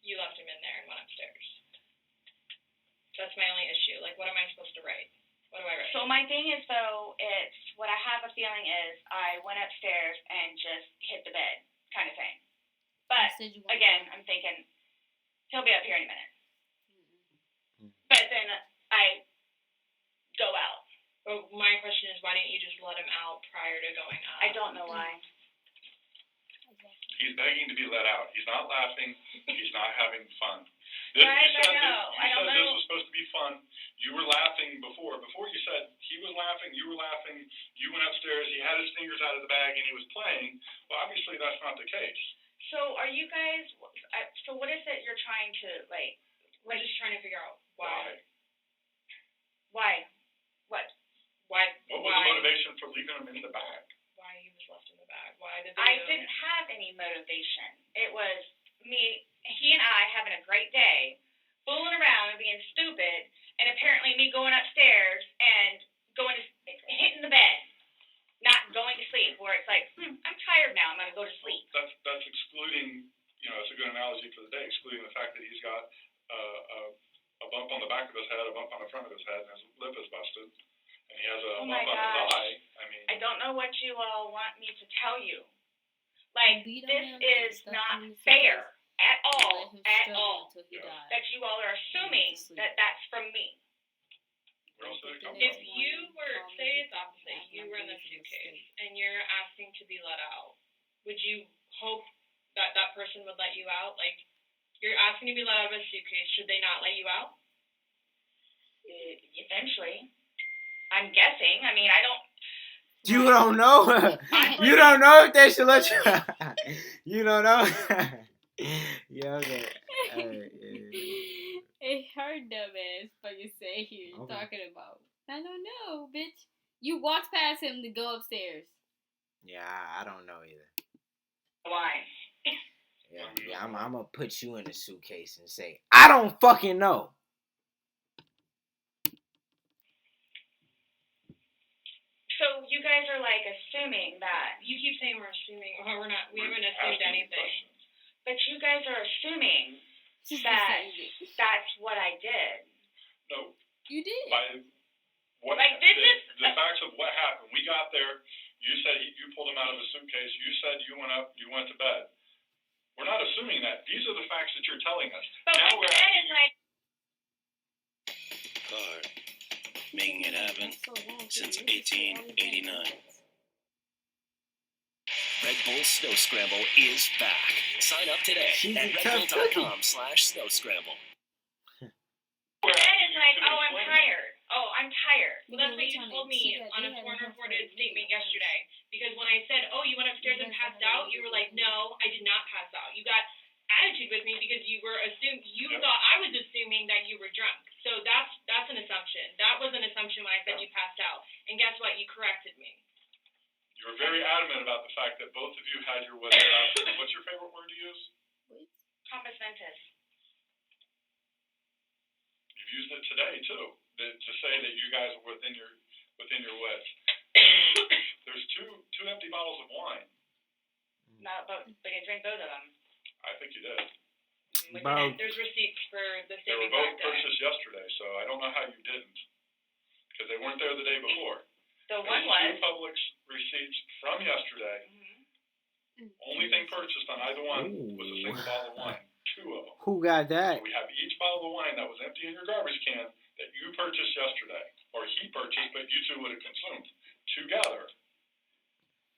you left him in there and went upstairs. That's my only issue. Like, what am I supposed to write? What do I write? So my thing is, though, it's what I have a feeling is I went upstairs and just hit the bed, kind of thing. But again, I'm thinking he'll be up here any minute. But but then I go out. But my question is, why didn't you just let him out prior to going out? I don't know why. He's begging to be let out. He's not laughing. He's not having fun. This, Guys, you said, I know. I don't this know. was supposed to be fun. You were laughing before. Before you said he was laughing, you were laughing. You went upstairs. He had his fingers out of the bag and he was playing. Well, obviously that's not the case. So are you guys? So what is it you're trying to like? We're just trying to figure out why. Why? What? Why? What was the motivation for leaving him in the bag? Why he was left in the bag? Why the video? I didn't have any motivation. It was he and I having a great day, fooling around and being stupid, and apparently me going upstairs and hitting the bed, not going to sleep. Where it's like, I'm tired now. I'm gonna go to sleep. That's excluding. It's a good analogy for the day. Excluding the fact that he's got a bump on the back of his head, a bump on the front of his head, and his lip is busted, and he has a bump on his eye. I mean, I don't know what you all want me to tell you. Like, this is not fair at all, that you all are assuming that that's from me. where else did it come If from? you were, say it's opposite, you were in the suitcase and you're asking to be let out, would you hope that that person would let you out? Like, you're asking to be let out of a suitcase, should they not let you out? Eventually. I'm guessing. I mean, I don't. You don't know. You don't know if they should let you. You don't know. Yeah, okay. It hurt dumb ass fucking say here you're talking about. I don't know, bitch. You walked past him to go upstairs. Yeah, I don't know either. Why? Yeah, I'm gonna put you in a suitcase and say, I don't fucking know. So you guys are like assuming that. You keep saying we're assuming, well, we're not, we haven't assumed anything. But you guys are assuming that that's what I did. No. You did. The facts of what happened. We got there. You said you pulled him out of a suitcase. You said you went up. You went to bed. We're not assuming that. These are the facts that you're telling us. But now what that is like. Card. Making it happen since 1889. Red Bull Snow Scramble is back. Sign up today at redbull.com/Snow Scramble. That is like, oh, I'm tired. Oh, I'm tired. Well, that's what you told me on a sworn recorded statement yesterday. Because when I said, oh, you went upstairs and passed out, you were like, no, I did not pass out. You got attitude with me because you thought I was assuming that you were drunk. So that's an assumption. That was an assumption when I said you passed out. And guess what? You corrected me. You were very adamant about the fact that both of you had your weather out. What's your favorite word to use? Compass mentis. You've used it today too, to say that you guys are within your wits. There's two empty bottles of wine. No, but I drank both of them. I think you did. There's receipts for the They were same both exact day. purchased yesterday, so I don't know how you didn't, because they weren't there the day before. The There's one was. two Publix receipts from yesterday. Only thing purchased on either one was a single bottle of wine. Two of them. Who got that? So we have each bottle of wine that was empty in your garbage can that you purchased yesterday, or he purchased, but you two would have consumed together.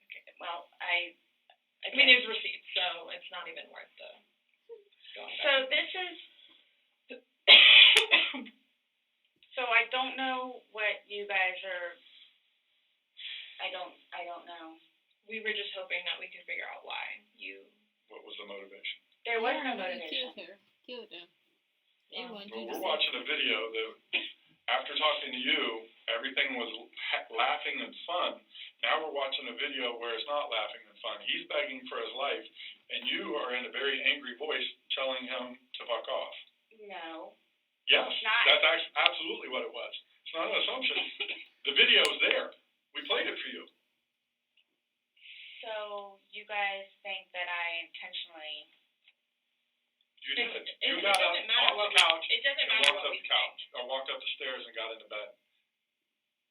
Okay, well, I mean, there's receipts, so it's not even worth the going back. So this is. So I don't know what you guys are. I don't know. We were just hoping that we could figure out why you. What was the motivation? There was no motivation. Killed her. They Well, wanted you to we're say. watching a video that, after talking to you, everything was laughing and fun. Now we're watching a video where it's not laughing and fun. He's begging for his life, and you are in a very angry voice telling him to fuck off. No. Yes, Not. that's absolutely what it was. It's not an assumption. The video is there. We played it for you. So you guys think that I intentionally? You did. It You got up doesn't matter off what the couch it doesn't and matter walked what up we the couch, or walked up the stairs and got into bed.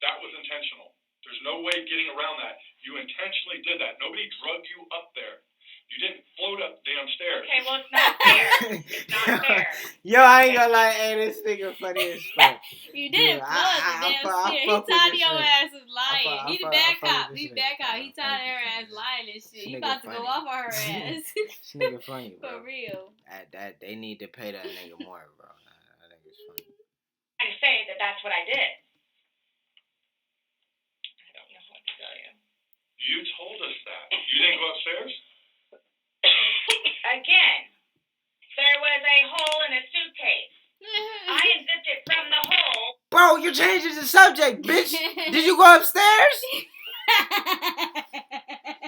That was intentional. There's no way getting around that. You intentionally did that. Nobody drugged you up there. You didn't float up damn stairs. Okay, well, it's not fair. It's not fair. Yo, I ain't gonna lie, hey, this nigga funny as fuck. You didn't Dude, blow up the damn stairs. He tired of your ass is lying. He the bad cop. He bad cop. He tired of her ass lying and shit. He about to go off on her ass. This nigga funny, bro. For real. That they need to pay that nigga more, bro. I think it's funny. I say that that's what I did. I don't know what to tell you. You told us that. You didn't go upstairs? Again, there was a hole in a suitcase. I unzipped it from the hole. Bro, you're changing the subject, bitch. Did you go upstairs?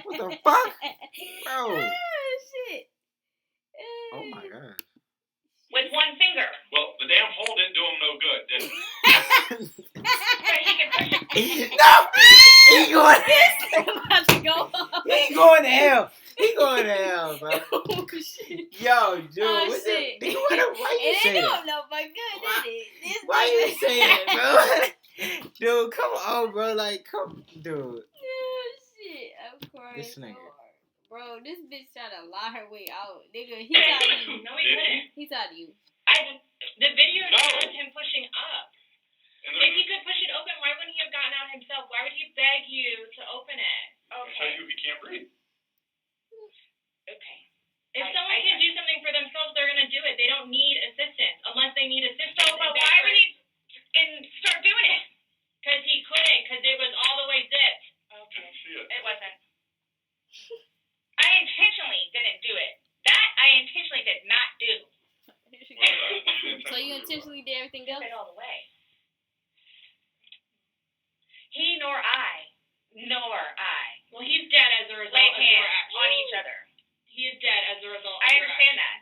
What the fuck? Bro. Oh, shit. Oh my god. With one finger. Well, the damn hole didn't do him no good, did it? So he can push it. No! He going About to go off. He going to hell. He going to hell, bro. Oh, shit. Yo, dude, Oh, what's shit. that? Nigga, why you It say ain't that? doing no but good, did it? This Why you nigga- say that, bro? Dude, come on, bro. Like, come, dude. Oh, shit. I'm crying This so nigga. hard. Bro, this bitch trying to lie her way out. Nigga, he tired of you. No, he couldn't. He tired of you. The video No. shows him pushing up. And If he could push it open, why wouldn't he have gotten out himself? Why would he beg you to open it? I'll tell you he can't breathe. Okay. If I- someone I- can do something for themselves, they're gonna do it. They don't need assistance unless they need assistance. So, but why would he start doing it? Because he couldn't. Because it was all the way zipped. Okay. Didn't see it. It wasn't. I intentionally didn't do it. That I intentionally did not do. So you intentionally did everything else? It all the way. He nor I. Well, he's dead as a result Laid of your hands action. on each other. He is dead as a result I of your understand action.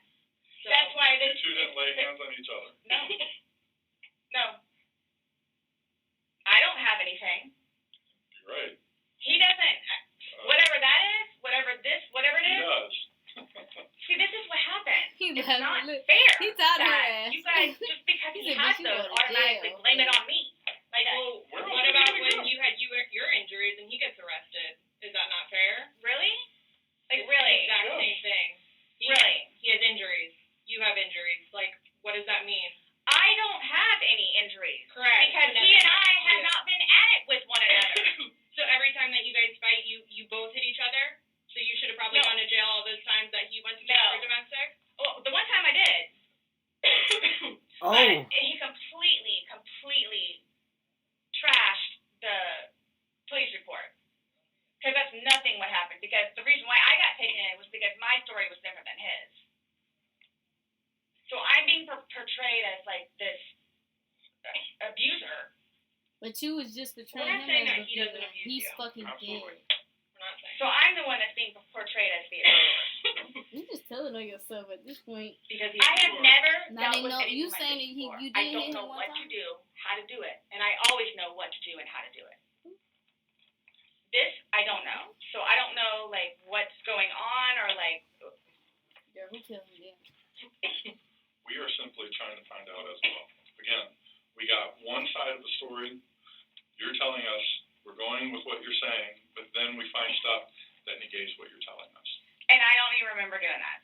that. That's why You this. two didn't lay hands on each other. No. No. I don't have anything. You're right. He doesn't. Whatever that is, whatever it He is. does. See, this is what happens. He It's laughing. not Look, fair. he tired of her that ass. You guys, just because He he said, has "Bitch, you those, going to automatically jail." blame it on me. Like, Well, Where what else about did he when go? you had your injuries and he gets arrested? Is that not fair? really? Like, It's really? the exact Yeah. same thing. Really? He has injuries. You have injuries. Like, what does that mean? I don't have any injuries. Correct. Because So he and nothing I happened to have you. not been at it with one another. So every time that you guys fight, you both hit each other? So you should have probably No. gone to jail all those times that he went to jail No. for domestic? Well, the one time I did. Oh. But he completely trashed the police report. Because that's nothing what happened. Because the reason why I got taken in was because my story was different than his. So I'm being portrayed as like this abuser. But you was just portraying We're not him saying as that a he doesn't villain. abuse He's you. fucking Absolutely. dead. We're not saying So I'm the one that's being portrayed as the abuser. You just telling on yourself at this point. because I have never Now dealt they with know anything you like saying this that before. you I did don't hit know him one what time. to do, how to do it, and I always know what to do and how to do it. This I don't know, so I don't know like what's going on or like. Yeah, who killed him? Yeah. We are simply trying to find out as well. Again, we got one side of the story. You're telling us we're going with what you're saying, but then we find stuff that negates what you're telling us. And I don't even remember doing that.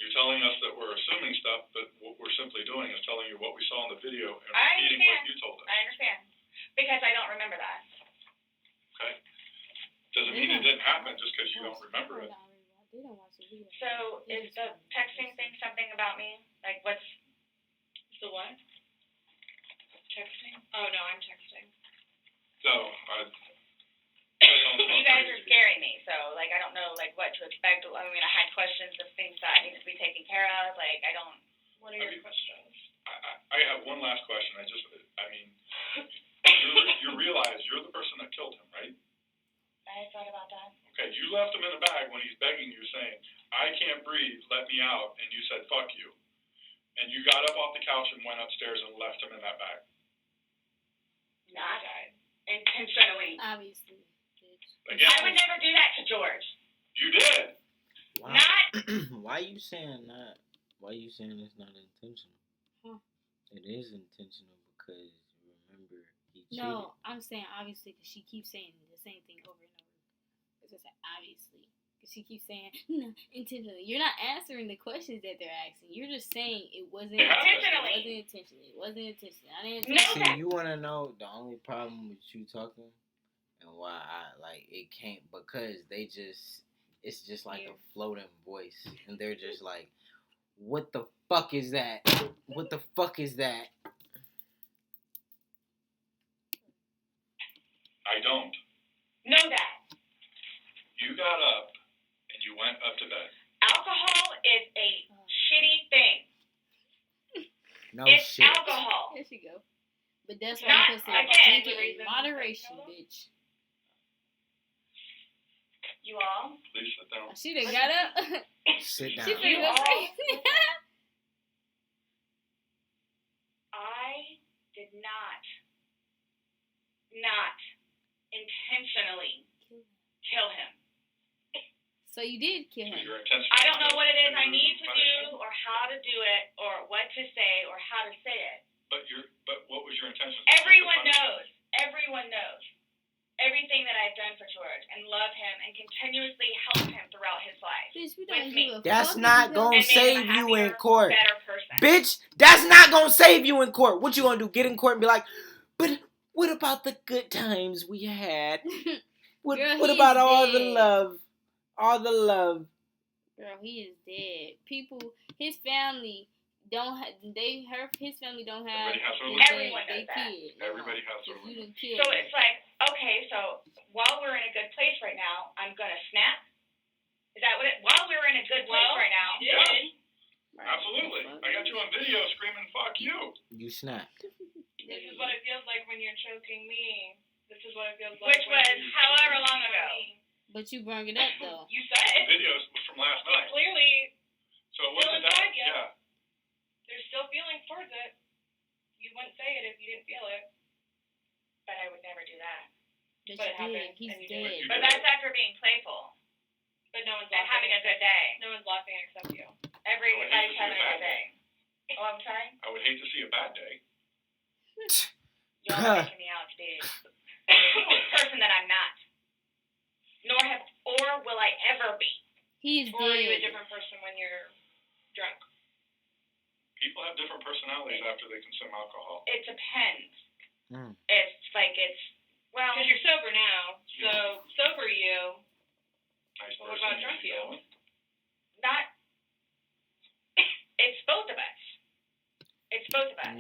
You're telling us that we're assuming stuff, but what we're simply doing is telling you what we saw in the video and I repeating what understand. you told us. I understand because I don't remember that. Okay? Doesn't mean it didn't happen just because you don't remember it. I didn't watch the video. So is the texting thing something about me? Like what's The what? Texting? Oh, no, I'm texting. No, you guys are scaring me, so like I don't know like what to expect. I mean, I had questions of things that need to be taken care of. Like I don't. What are your questions? I have one last question. You realize you're the person that killed him, right? I thought about that. Okay, you left him in a bag when he's begging you, saying, I can't breathe, let me out, and you said, fuck you. And you got up off the couch and went upstairs and left him in that bag. Not intentionally. Obviously. Bitch. Again, I would never do that to George. you did. Why? Not. Why you saying that? Why you saying it's not intentional? Huh. It is intentional because remember he cheated. No, I'm saying obviously because she keeps saying the same thing over and over. It's just obviously. Because she keeps saying, no, intentionally. You're not answering the questions that they're asking. You're just saying it wasn't intentionally. It wasn't intentionally. I didn't intentionally. See, you want to know the only problem with you talking and why I like it can't, because it's just like a floating voice, and they're just like, what the fuck is that? What the fuck is that? I don't. Know that. You got up and you went up to bed. Alcohol is a shitty thing. No it's shit. alcohol. There she go. But that's why Not, I'm supposed to again, drink it in moderation, bitch. You all? Please sit down. She done got up. Sit down. She finna go crazy. I did not intentionally kill him. So you did kill him. Your intention. I don't know what it is I need to do, or how to do it, or what to say, or how to say it. But what was your intention? Everyone knows. Everyone knows everything that I've done for George, and love him, and continuously help him throughout his life. Bitch, we don't With give a That's fuck not if gonna And made him save a you in happier, court. better person. Bitch, that's not gonna save you in court. What you gonna do? Get in court and be like, but what about the good times we had? What, Girl, what he about is all dead. the love? All the love. Girl, he is dead. People, his family don't have. His family don't have. Everybody has their his limits. Everyone they knows that. kid. Everybody has their You limits. done killed So him. it's like, okay, so while we're in a good place right now, I'm gonna snap. Is that what it? While we're in a good place right now, Yeah. Right. Absolutely. I got you on video screaming, "Fuck you!" You snapped. This is what it feels like when you're choking me. This is what it feels like. which was however long ago. But you brought it up though. You said Videos from last night. Clearly, So it wasn't that. inside you. Yeah. there's still feelings towards it. You wouldn't say it if you didn't feel it. but I would never do that. But But you it happened, did. He's and you dead. did. But that's after being playful But no one's and having a good day. No one's laughing except you. Everybody's having a good day. Oh, I'm sorry. I would hate to see a bad day. Y'all are making me out to be the person that I'm not. Or will I ever be. He's Or are you a dead. different person when you're drunk? People have different personalities after they consume alcohol. It depends. Mm. It's well, Because you're sober now, so sober you. Nice Well, what person. about drunk you? not. It's both of us. It's both of us.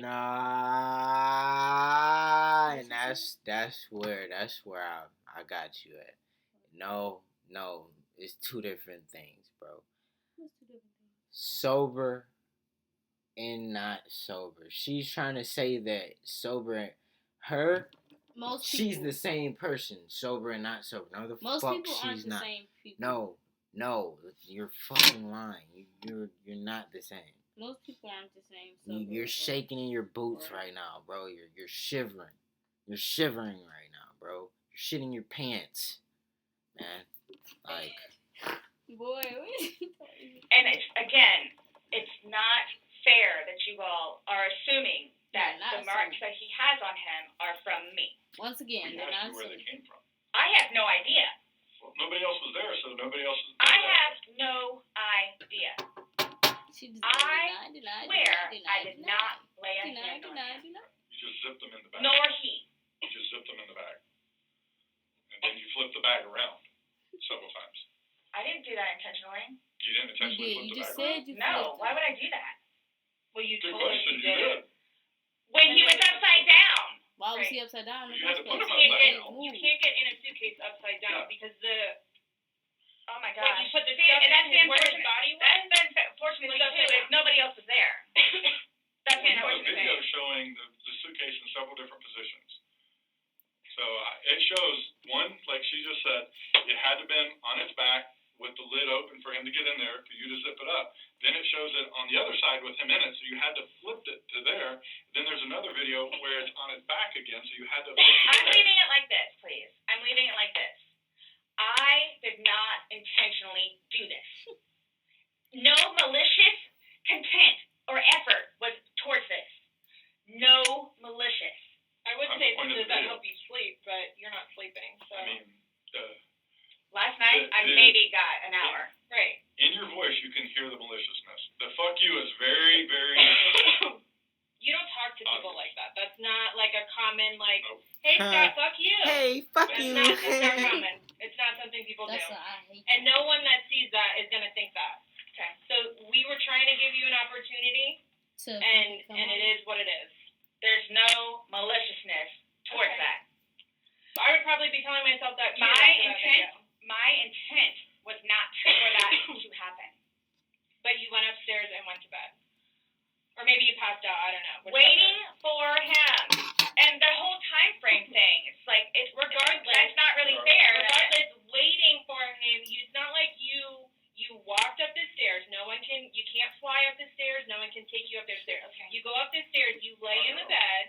Nah, and that's where I got you at. No, it's two different things, bro. Sober and not sober. She's trying to say that sober, her, Most she's people, the same person, sober and not sober. No, the most fuck people aren't she's the not. same people. No, you're fucking lying. You're not the same. Most people aren't the same. sober You're or- shaking in your boots right now, bro. You're shivering. You're shivering right now, bro. You're shitting your pants, man. Like, Boy, And it's not fair that you all are assuming that Yeah, not the marks assuming. that he has on him are from me. once again, We they're asked not you where they assuming. came from. I have no idea. Well, nobody else was there, so nobody else is. I have no idea. She just I denied, swear I did not lay a deny. hand on him. You just zipped them in the bag. Nor he. You just zipped them in the bag, and then you flipped the bag around several times. I didn't do that intentionally. You didn't You intentionally did. flip You the just bag around. said you No, flipped why it. would I do that? Well, you Good told us question. you You did did. it. When he was upside down. Why was Right. he upside down? in the You had first to put place? him You upside can't down. get, you can't get in a suitcase upside down Yeah. because the Oh my when gosh. you put the See, stuff and that's in the his where his unfortunate. body was. That's the unfortunate thing too is nobody else was there. That's the We have a unfortunate video thing. showing the suitcase in several different positions. So it shows one, like she just said, it had to been on its back with the lid open for him to get in there, for you to zip it up. Then it shows it on the other side with him in it, so you had to flip it to there. Then there's another video where it's on its back again, so you had to flip it I'm to there. leaving it like this, please. I'm leaving it like this. I did not intentionally do this. No malicious content or effort was towards this. No malicious. I would I'm say the point this of the doesn't video. help you sleep, but you're not sleeping, so. I mean, Last maybe got an hour. Right. In your voice, you can hear the maliciousness. The fuck you is very, very. You don't talk to people Obvious. like that. That's not like a common like, Nope. hey Huh. Scott, fuck you. Hey, fuck That's you. not common. It's not something people That's do. what I hate. And no one that sees that is gonna think that. Okay. So we were trying to give you an opportunity, To and come it on. is what it is. There's no maliciousness towards Okay. that. I would probably be telling myself that too. My after that intent, video. my intent was not for that to happen. But you went upstairs and went to bed, or maybe you passed out. I don't know. Whichever. Waiting for him, and the whole time frame thing. It's like Regardless, That's not really fair. Regardless, waiting for him. It's not like you walked up the stairs. You can't fly up the stairs. No one can take you up the stairs. Okay. You go up the stairs. You lay in the bed,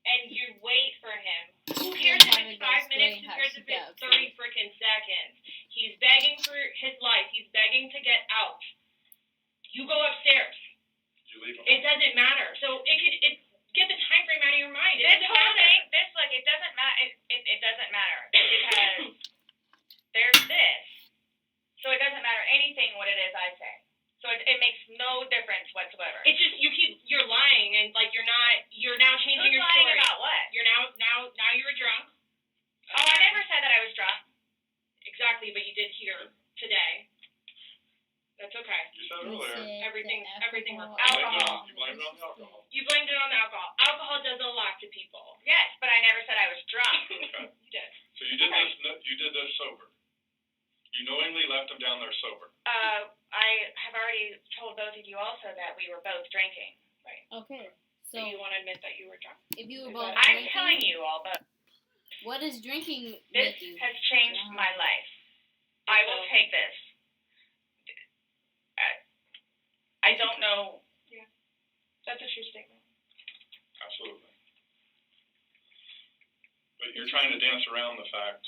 and you wait for him. Who Yeah, cares if having it's 5 to minutes? explain Who how cares she if it's got 30 freaking seconds? He's begging for his life. He's begging to get out. You go upstairs. You leave them. It doesn't matter. So get the time frame out of your mind. It This doesn't whole matter. thing, it doesn't matter. It doesn't matter because there's this. So it doesn't matter anything what it is I say. So it makes no difference whatsoever. It's just you're lying and like you're now changing Who's your lying story. about what? You're now you were drunk. Oh, I never said that I was drunk. Exactly, but you did here today. That's okay. You said You earlier. said Everything- the everything alcohol- was- Alcohol. You blamed it on the alcohol. You blamed it on the alcohol. Alcohol does a lot to people. Yes, but I never said I was drunk. Okay. You did. So you did this. You did this sober. You knowingly left him down there sober. I have already told both of you also that we were both drinking. Okay. So So you want to admit that you were drunk? if you were Is both that- I'm drinking, telling you all, but what does drinking this make you? has changed my life. I will take this. I don't know. That's a true statement. Absolutely. But you're trying to dance around the fact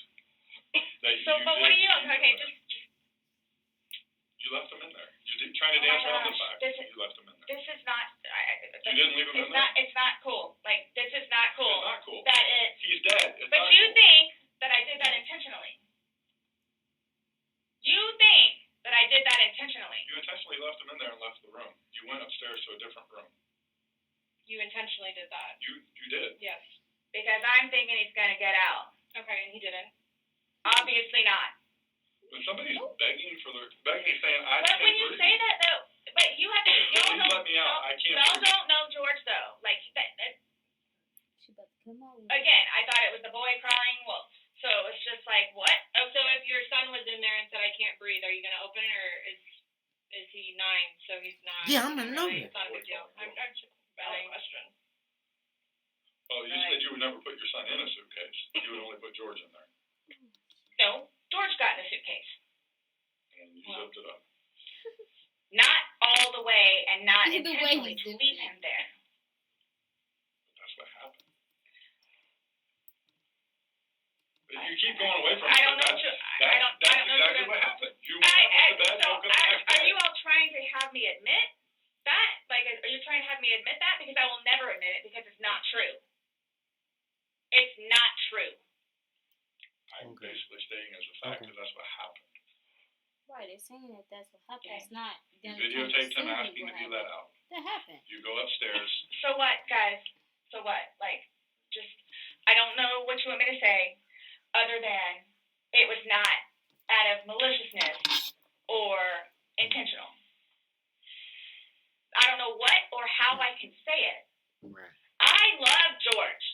that So, you but did what are you? leave Okay, him there. just You left him in there. You did trying to Oh my dance around the gosh, fact this that is- you left him in there. this is not. You didn't leave him in there. It's not cool. Like this is not cool. It's not cool. That it. He's dead. It's But not you cool. think that I did that intentionally? You think that I did that intentionally? You intentionally left him in there and left the room. You went upstairs to a different room. You intentionally did that. You did. Yes. Because I'm thinking he's gonna get out. Okay, and he didn't. Obviously not. When somebody's begging, saying, I But can't when you breathe. say that though, but you have to. Please Y'all let me out. I can't Y'all breathe. don't know George though. Like that. She about to come out. Again, I thought it was the boy crying wolf. So it's just like what? Oh, so if your son was in there and said, "I can't breathe," are you gonna open it, or is he 9, so he's not? Yeah, I'm gonna know really, that. It's not a big deal. I'm just asking a question. Oh, you said you would never put your son in a suitcase. You would only put George in there. No, George got in a suitcase. And you zipped it up. Not all the way and not Either way, intentionally he to zipped leave it. him there. That's what happened. But you keep going away from it. I don't know. That's That's exactly what happened. You went up to bed, So woke up the next are day. you all trying to have me admit that? Like, are you trying to have me admit that? Because I will never admit it because it's not true. It's not true. I'm Okay. basically stating as a fact Okay. that that's what happened. Right, they're saying that that's what happened. Okay. It's not. You them videotaped him trying to asking to say be what let out. happened. That happened. You go upstairs. So what, guys? So what? Like, just, I don't know what you want me to say other than it was not out of maliciousness or intentional. I don't know what or how I can say it. Right. I love George.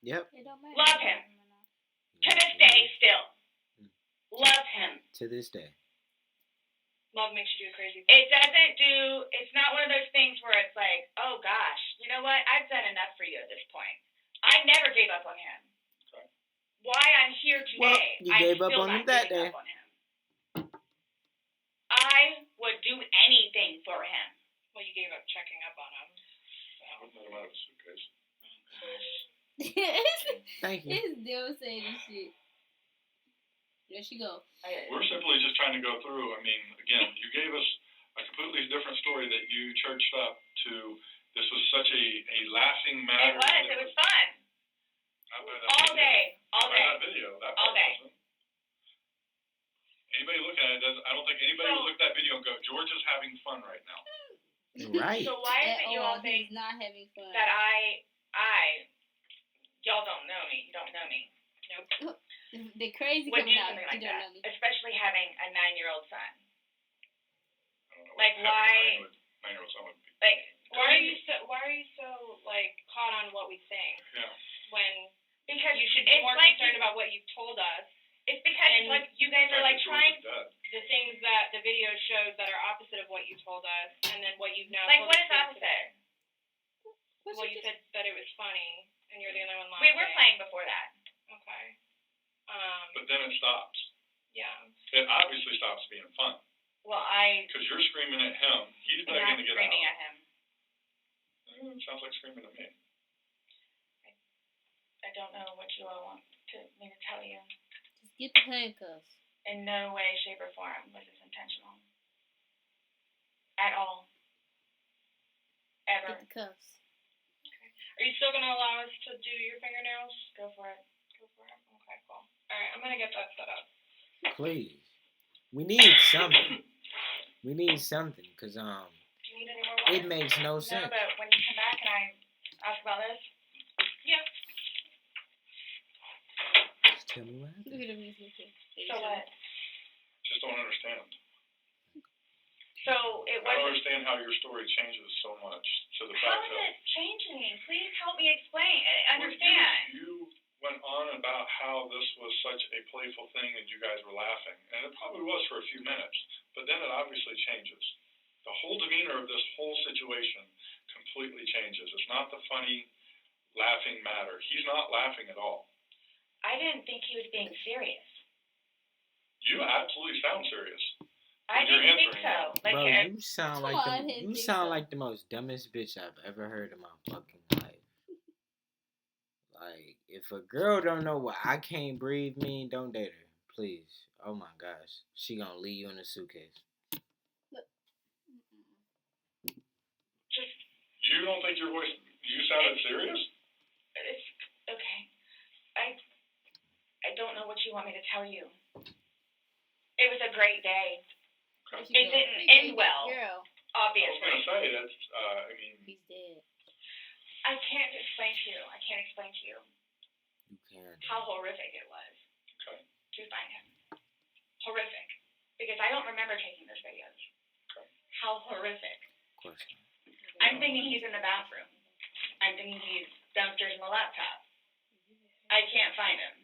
Yep. It don't matter. Love him. To this day, still. Love him. To this day. Love makes you do crazy things. It doesn't do, it's not one of those things where it's like, oh gosh, you know what? I've done enough for you at this point. I never gave up on him. Okay. Why I'm here today, Well, you I'm gave up still on him not that giving day. up on him. I would do anything for him. Well, you gave up checking up on him. I wouldn't let him out of the suitcase. Thank you. It's devastating shit. There she go. We're simply just trying to go through. I mean, again, you gave us a completely different story that you churched up to. This was such a lasting matter. It was fun. Not by that All video. day. All Not by day. that video. That All part day. wasn't. anybody looking at it, I don't think anybody would look at that video and go, George is having fun right now. Right. So why is it you all he's think not having fun. that y'all don't know me. You don't know me. Nope. The crazy Would do coming out. something You like don't that. know me. Especially having a 9-year-old son. I don't know Like, what why- having a 9-year-old son would be. Like, Why are you so like caught on what we think Yeah. when because you should be it's more like concerned about what you've told us, it's because and like you guys are like George trying. is dead. the things that the video shows that are opposite of what you told us, and then what you've now Like, told what us is here opposite? today. What Well, you you just- said that it was funny, and you're the only one We laughing. were playing before that. Okay. But then it stops. Yeah. It obviously stops being fun. Well, I Because you're screaming at him. He's am begging not to get screaming out. at him. Sounds like screaming at me. I don't know what you all want me to tell you. Just get the handcuffs. In no way, shape, or form was this intentional. At all. Ever. Get the cuffs. Are you still gonna allow us to do your fingernails? Go for it. Go for it. Okay, cool. All right, I'm gonna get that set up. Please. We need something. We need something, because Do you need any more water? it makes no No, sense. but when you come back and I ask about this, Yeah. Just tell me what happened. Look at him. He's looking. so what? Just don't understand. So it I don't wasn't. understand how your story changes so much to the How fact is that it changing? Please help me explain. Understand. You went on about how this was such a playful thing and you guys were laughing, and it probably was for a few minutes, but then it obviously changes. The whole demeanor of this whole situation completely changes. It's not the funny, laughing matter. He's not laughing at all. I didn't think he was being serious. You absolutely sound serious. I You're didn't think answering so. Like, Bro, I- you sound Come like on, the I you didn't sound think so. like the most dumbest bitch I've ever heard in my fucking life. Like, if a girl don't know what I can't breathe mean, don't date her, please. Oh my gosh, she gonna leave you in a suitcase. just, You don't think your voice, you sounded serious? it's, okay. I don't know what you want me to tell you. It was a great day, There she It goes. didn't Big end well. Girl. I was obviously. going to say, that's, I mean, He's dead. I can't explain to you. I can't explain to you You can. how horrific it was okay. to find him. Horrific. Because I don't remember taking those videos. Okay. How horrific. Of course. I'm thinking he's in the bathroom. I'm thinking he's downstairs in the laptop. I can't find him.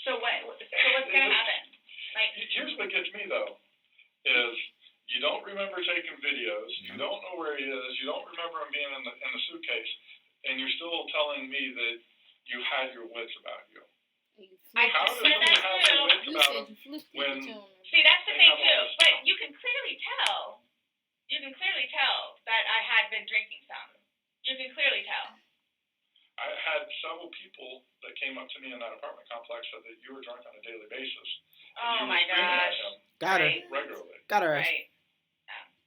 So what's gonna happen? Like, Here's what gets me, though, is you don't remember taking videos, you don't know where he is, you don't remember him being in the suitcase, and you're still telling me that you had your wits about you. How does Yeah, somebody that's have true. their wits You about said him you flipped it when- to him. see, that's the They thing have all too. this But stuff. you can clearly tell. You can clearly tell that I had been drinking some. You can clearly tell. I had several people that came up to me in that apartment complex said that you were drunk on a daily basis. And Oh you were my screaming at gosh. him Got her. Right. regularly. Got her. Right.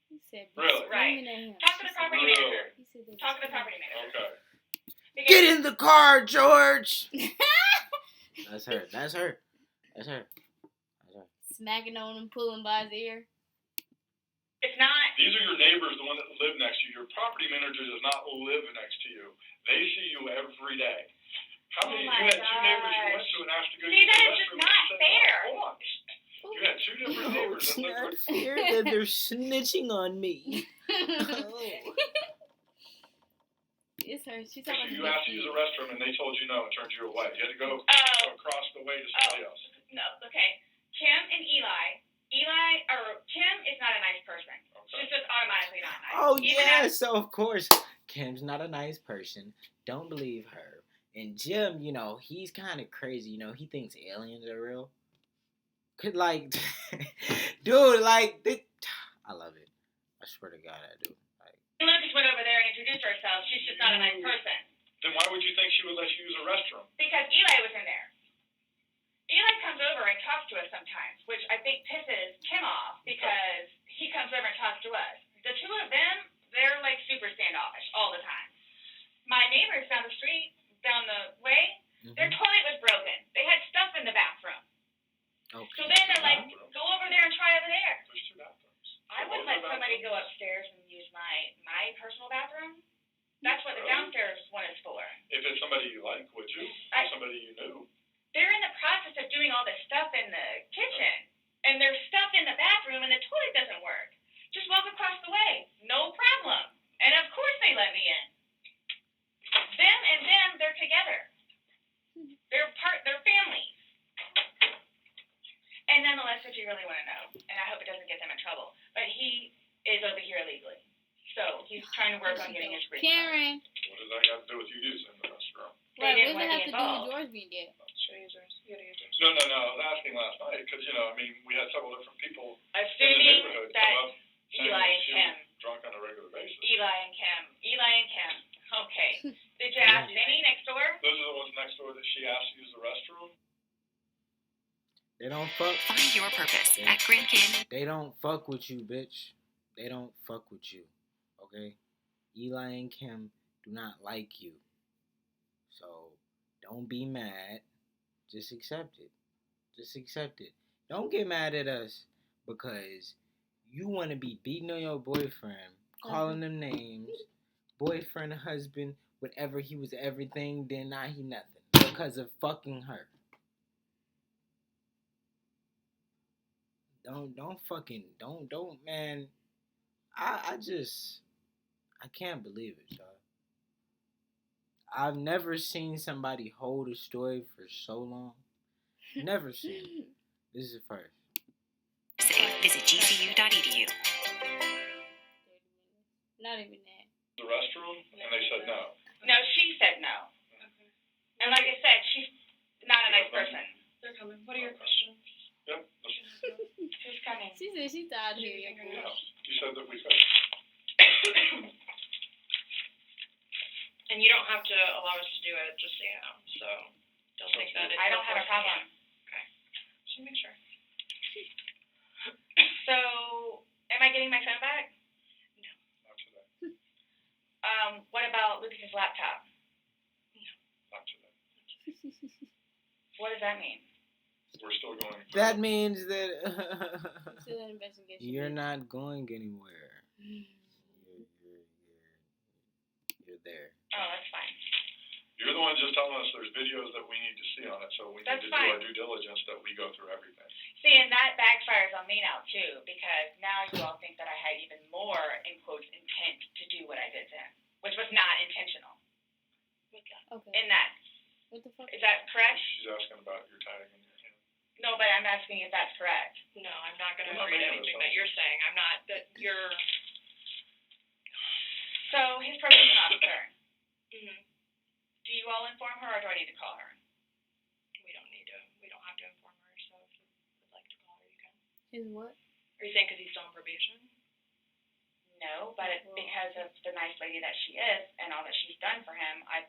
He said, Really? screaming at him. Talk to the property Really? manager. He said they Talk to the was property manager. Okay. Because Get in the car, George. That's her. That's her. That's her. That's her. smacking on him, pulling by his ear. it's not. These are your neighbors, the one that live next to you. Your property manager does not live next to you. They see you every day. How many? Oh my You had two neighbors you went gosh. to and asked to go See, use that the is just restroom. and not you said, fair. No, hold on. You had two different No, neighbors it's that lived not with fair that they're snitching on me. It's her. She's So talking you about asked to use the restroom and they told you no and turned you away. You had to go Oh. across the way to somebody else. No. Okay. Kim and Eli. Kim is not a nice person. Okay. She's just automatically not nice. Oh Even yeah, as- so of course Kim's not a nice person. Don't believe her. And Jim, you know, he's kind of crazy. You know, he thinks aliens are real. Could like, dude, like, I love it. I swear to God, I do. Like, Lucas went over there and introduced herself. She's just not a nice person. Then why would you think she would let you use a restroom? Because Eli was in there. Eli comes over and talks to us sometimes, which I think pisses Kim off because he comes over and talks to us. The two of them, they're like super standoffish all the time. My neighbors down the street, down the way, their toilet was broken. They had stuff like, would you? Somebody you knew. They're in the process of doing all this stuff in the kitchen, and there's stuff in the bathroom, and the toilet doesn't work. Just walk across the way, no problem. And of course they let me in. Them, they're together. They're families. And nonetheless, what you really want to know, and I hope it doesn't get them in trouble, but he is over here illegally. So he's trying to work on getting his green card. Karen. What does that got to do with you using the restroom? Right, didn't what does want it to have to be do with involved. yours being dead? Should use yours. You gotta use yours. No. I was asking last night because, we had several different people in the Assuming neighborhood that come up saying Eli and she Kim. was drunk on a regular basis. Eli and Kim. Okay. Did you ask Vinny next door? Those are the ones next door that she asked to use the restroom. They don't fuck. Find your purpose at Grand Canyon. They don't fuck with you, bitch. They don't fuck with you. Okay? Eli and Kim do not like you. So don't be mad. Just accept it. Just accept it. Don't get mad at us because you want to be beating on your boyfriend, calling them names, boyfriend, husband, whatever. He was everything, then now he nothing because of fucking her. Don't, man. I can't believe it, dog. I've never seen somebody hold a story for so long. Never seen it. This is the first. Visit gcu.edu. Not even that. The restroom, and they said no. No, she said no. And like I said, she's not a nice person. They're coming. What are your questions? Yep. Who's coming? She said she's out here. Yeah. You said that we could. And you don't have to allow us to do it, just so you know. So don't think that it's I don't have a problem. Okay. Just make sure. So, am I getting my phone back? Not today. What about Lucas's laptop? Not today. What does that mean? We're still going. That means that Still an investigation. you're not going anywhere. You're there. Oh, that's fine. You're the one just telling us there's videos that we need to see on it, so we That's need to do our due diligence that we go through everything. See, and that backfires on me now, too, because now you all think that I had even more, in quotes, intent to do what I did then, which was not intentional. Okay. In that. What the fuck? Is that correct? She's asking about your tag in your hand. No, but I'm asking if that's correct. No, I'm not going to We're not agree to making anything this that you're saying. I'm not, that you're... So, his probation officer, Mm-hmm. do you all inform her, or do I need to call her? We don't have to inform her, so if you would like to call her, you can. His what? Are you saying because he's still on probation? No, but because of the nice lady that she is and all that she's done for him, I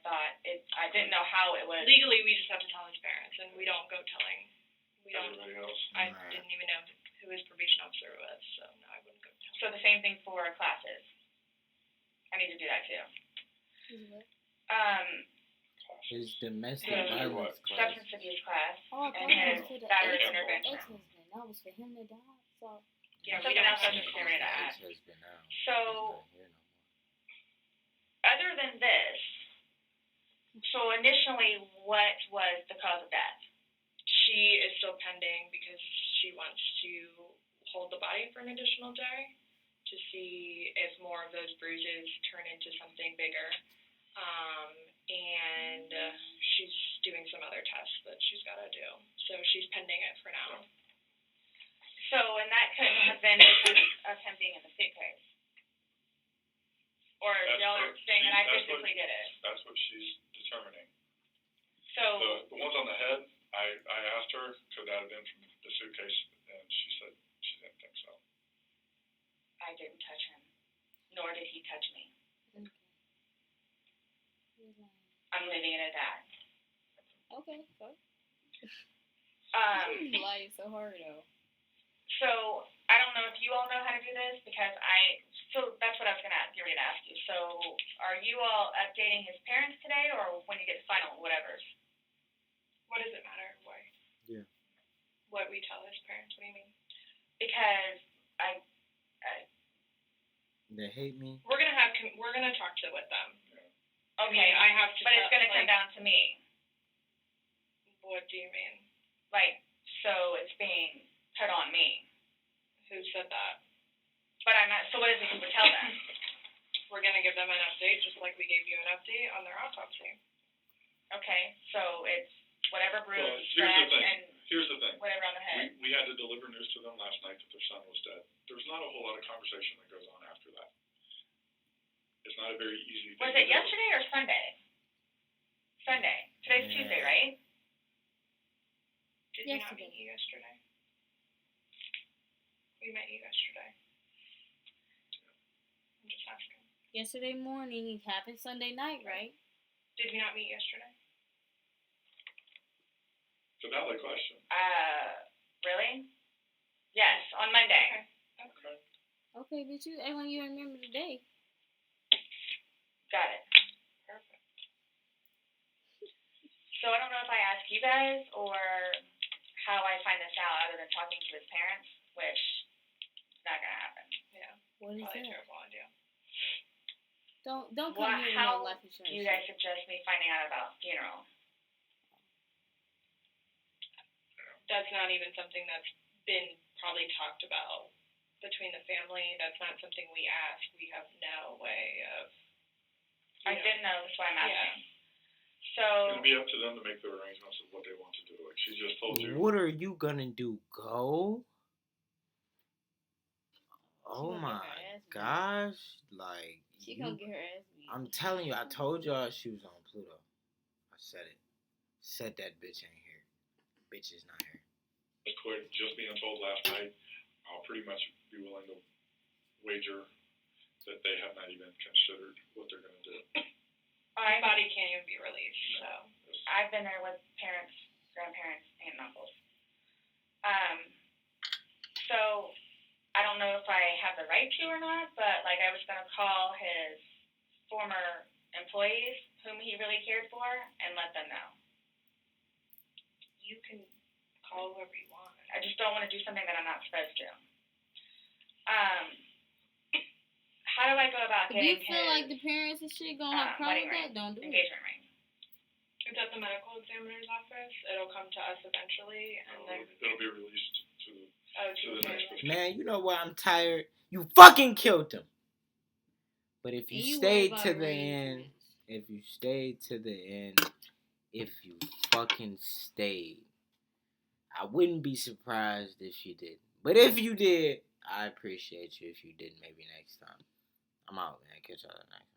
didn't know how it was. Legally, we just have to tell his parents, and we don't go telling. Everybody else. I Right. didn't even know who his probation officer was, so no, I wouldn't go tell. So the same thing for classes. I need to do that too. His what? His domestic The violence class. substance abuse class Oh, I thought and that his was for the battery ex- intervention. ex-husband. That was for him to die. So Yeah, we something don't else I was have just getting ready to ask. Ex-husband now. So, He's not here no more. other than this, so initially, what was the cause of death? She is still pending because she wants to hold the body for an additional day to see if more of those bruises turn into something bigger. And she's doing some other tests that she's got to do. So she's pending it for now. So, and that couldn't have been because of him being in the suitcase. Or y'all are saying that I physically did it. That's what she's determining. So, The ones on the head, I asked her, could that have been from the suitcase, and she said she didn't think so. I didn't touch him, nor did he touch me. I'm leaving it at that. okay, so Um, lying so hard though. so I don't know if you all know how to do this because so that's what I was get ready to ask you. So are you all updating his parents today or when you get final whatever's? What does it matter? Why? Yeah. What we tell his parents? What do you mean? Because They hate me. We're gonna talk with them. Okay, I have to. but it's gonna come down to me. What do you mean? Like, so it's being put on me. Who said that? But I'm not. So what is it you would tell them? We're gonna give them an update, just like we gave you an update on their autopsy. Okay, so it's whatever bruise, Well, scratch, and Here's the thing. whatever on the head. We had to deliver news to them last night that their son was dead. There's not a whole lot of conversation that goes on after that. It's not a very easy thing. Was it yesterday or Sunday? Sunday. Today's Tuesday, right? Did we not meet you yesterday? We met you yesterday. I'm just asking. Yesterday morning. It happened Sunday night, right? Did we not meet yesterday? It's a valid question. Really? Yes, on Monday. Okay. Okay, but you act like you remember the day. Got it. Perfect. So I don't know if I ask you guys or how I find this out other than talking to his parents, which is not gonna happen. Yeah. What is Probably a that? terrible idea. Don't come here with How no life do insurance. you guys suggest me finding out about funeral? That's not even something that's been probably talked about between the family. That's not something we ask. We have no way of. I didn't know, that's why I'm asking. Yeah. So It'll be up to them to make their arrangements of what they want to do. Like she just told you. What are you gonna do? Go? Oh gonna my get her ass beat. gosh! Like She gonna get her ass beat. I'm telling you, I told y'all she was on Pluto. I said it. Said that bitch ain't here. Bitch is not here. According just being told last night, I'll pretty much be willing to wager that they have not even considered what they're gonna do. My body can't even be released. So. I've been there with parents, grandparents, and uncles. So I don't know if I have the right to or not, but like I was gonna call his former employees whom he really cared for and let them know. You can call whoever you want. I just don't want to do something that I'm not supposed to. How do I go about If getting you feel his like the parents and shit gonna have a problem wedding with ring, that, don't do it. engagement ring? It's at the medical examiner's office. It'll come to us eventually, and then It'll be released to the to the the next family. Man, you know what? I'm tired. You fucking killed him. But if And you you stayed worry to about the arrangements. end, if you stayed to the end, if you fucking stayed, I wouldn't be surprised if you did. But if you did, I appreciate you. If you didn't, maybe next time. I'm out, man. Catch y'all next time.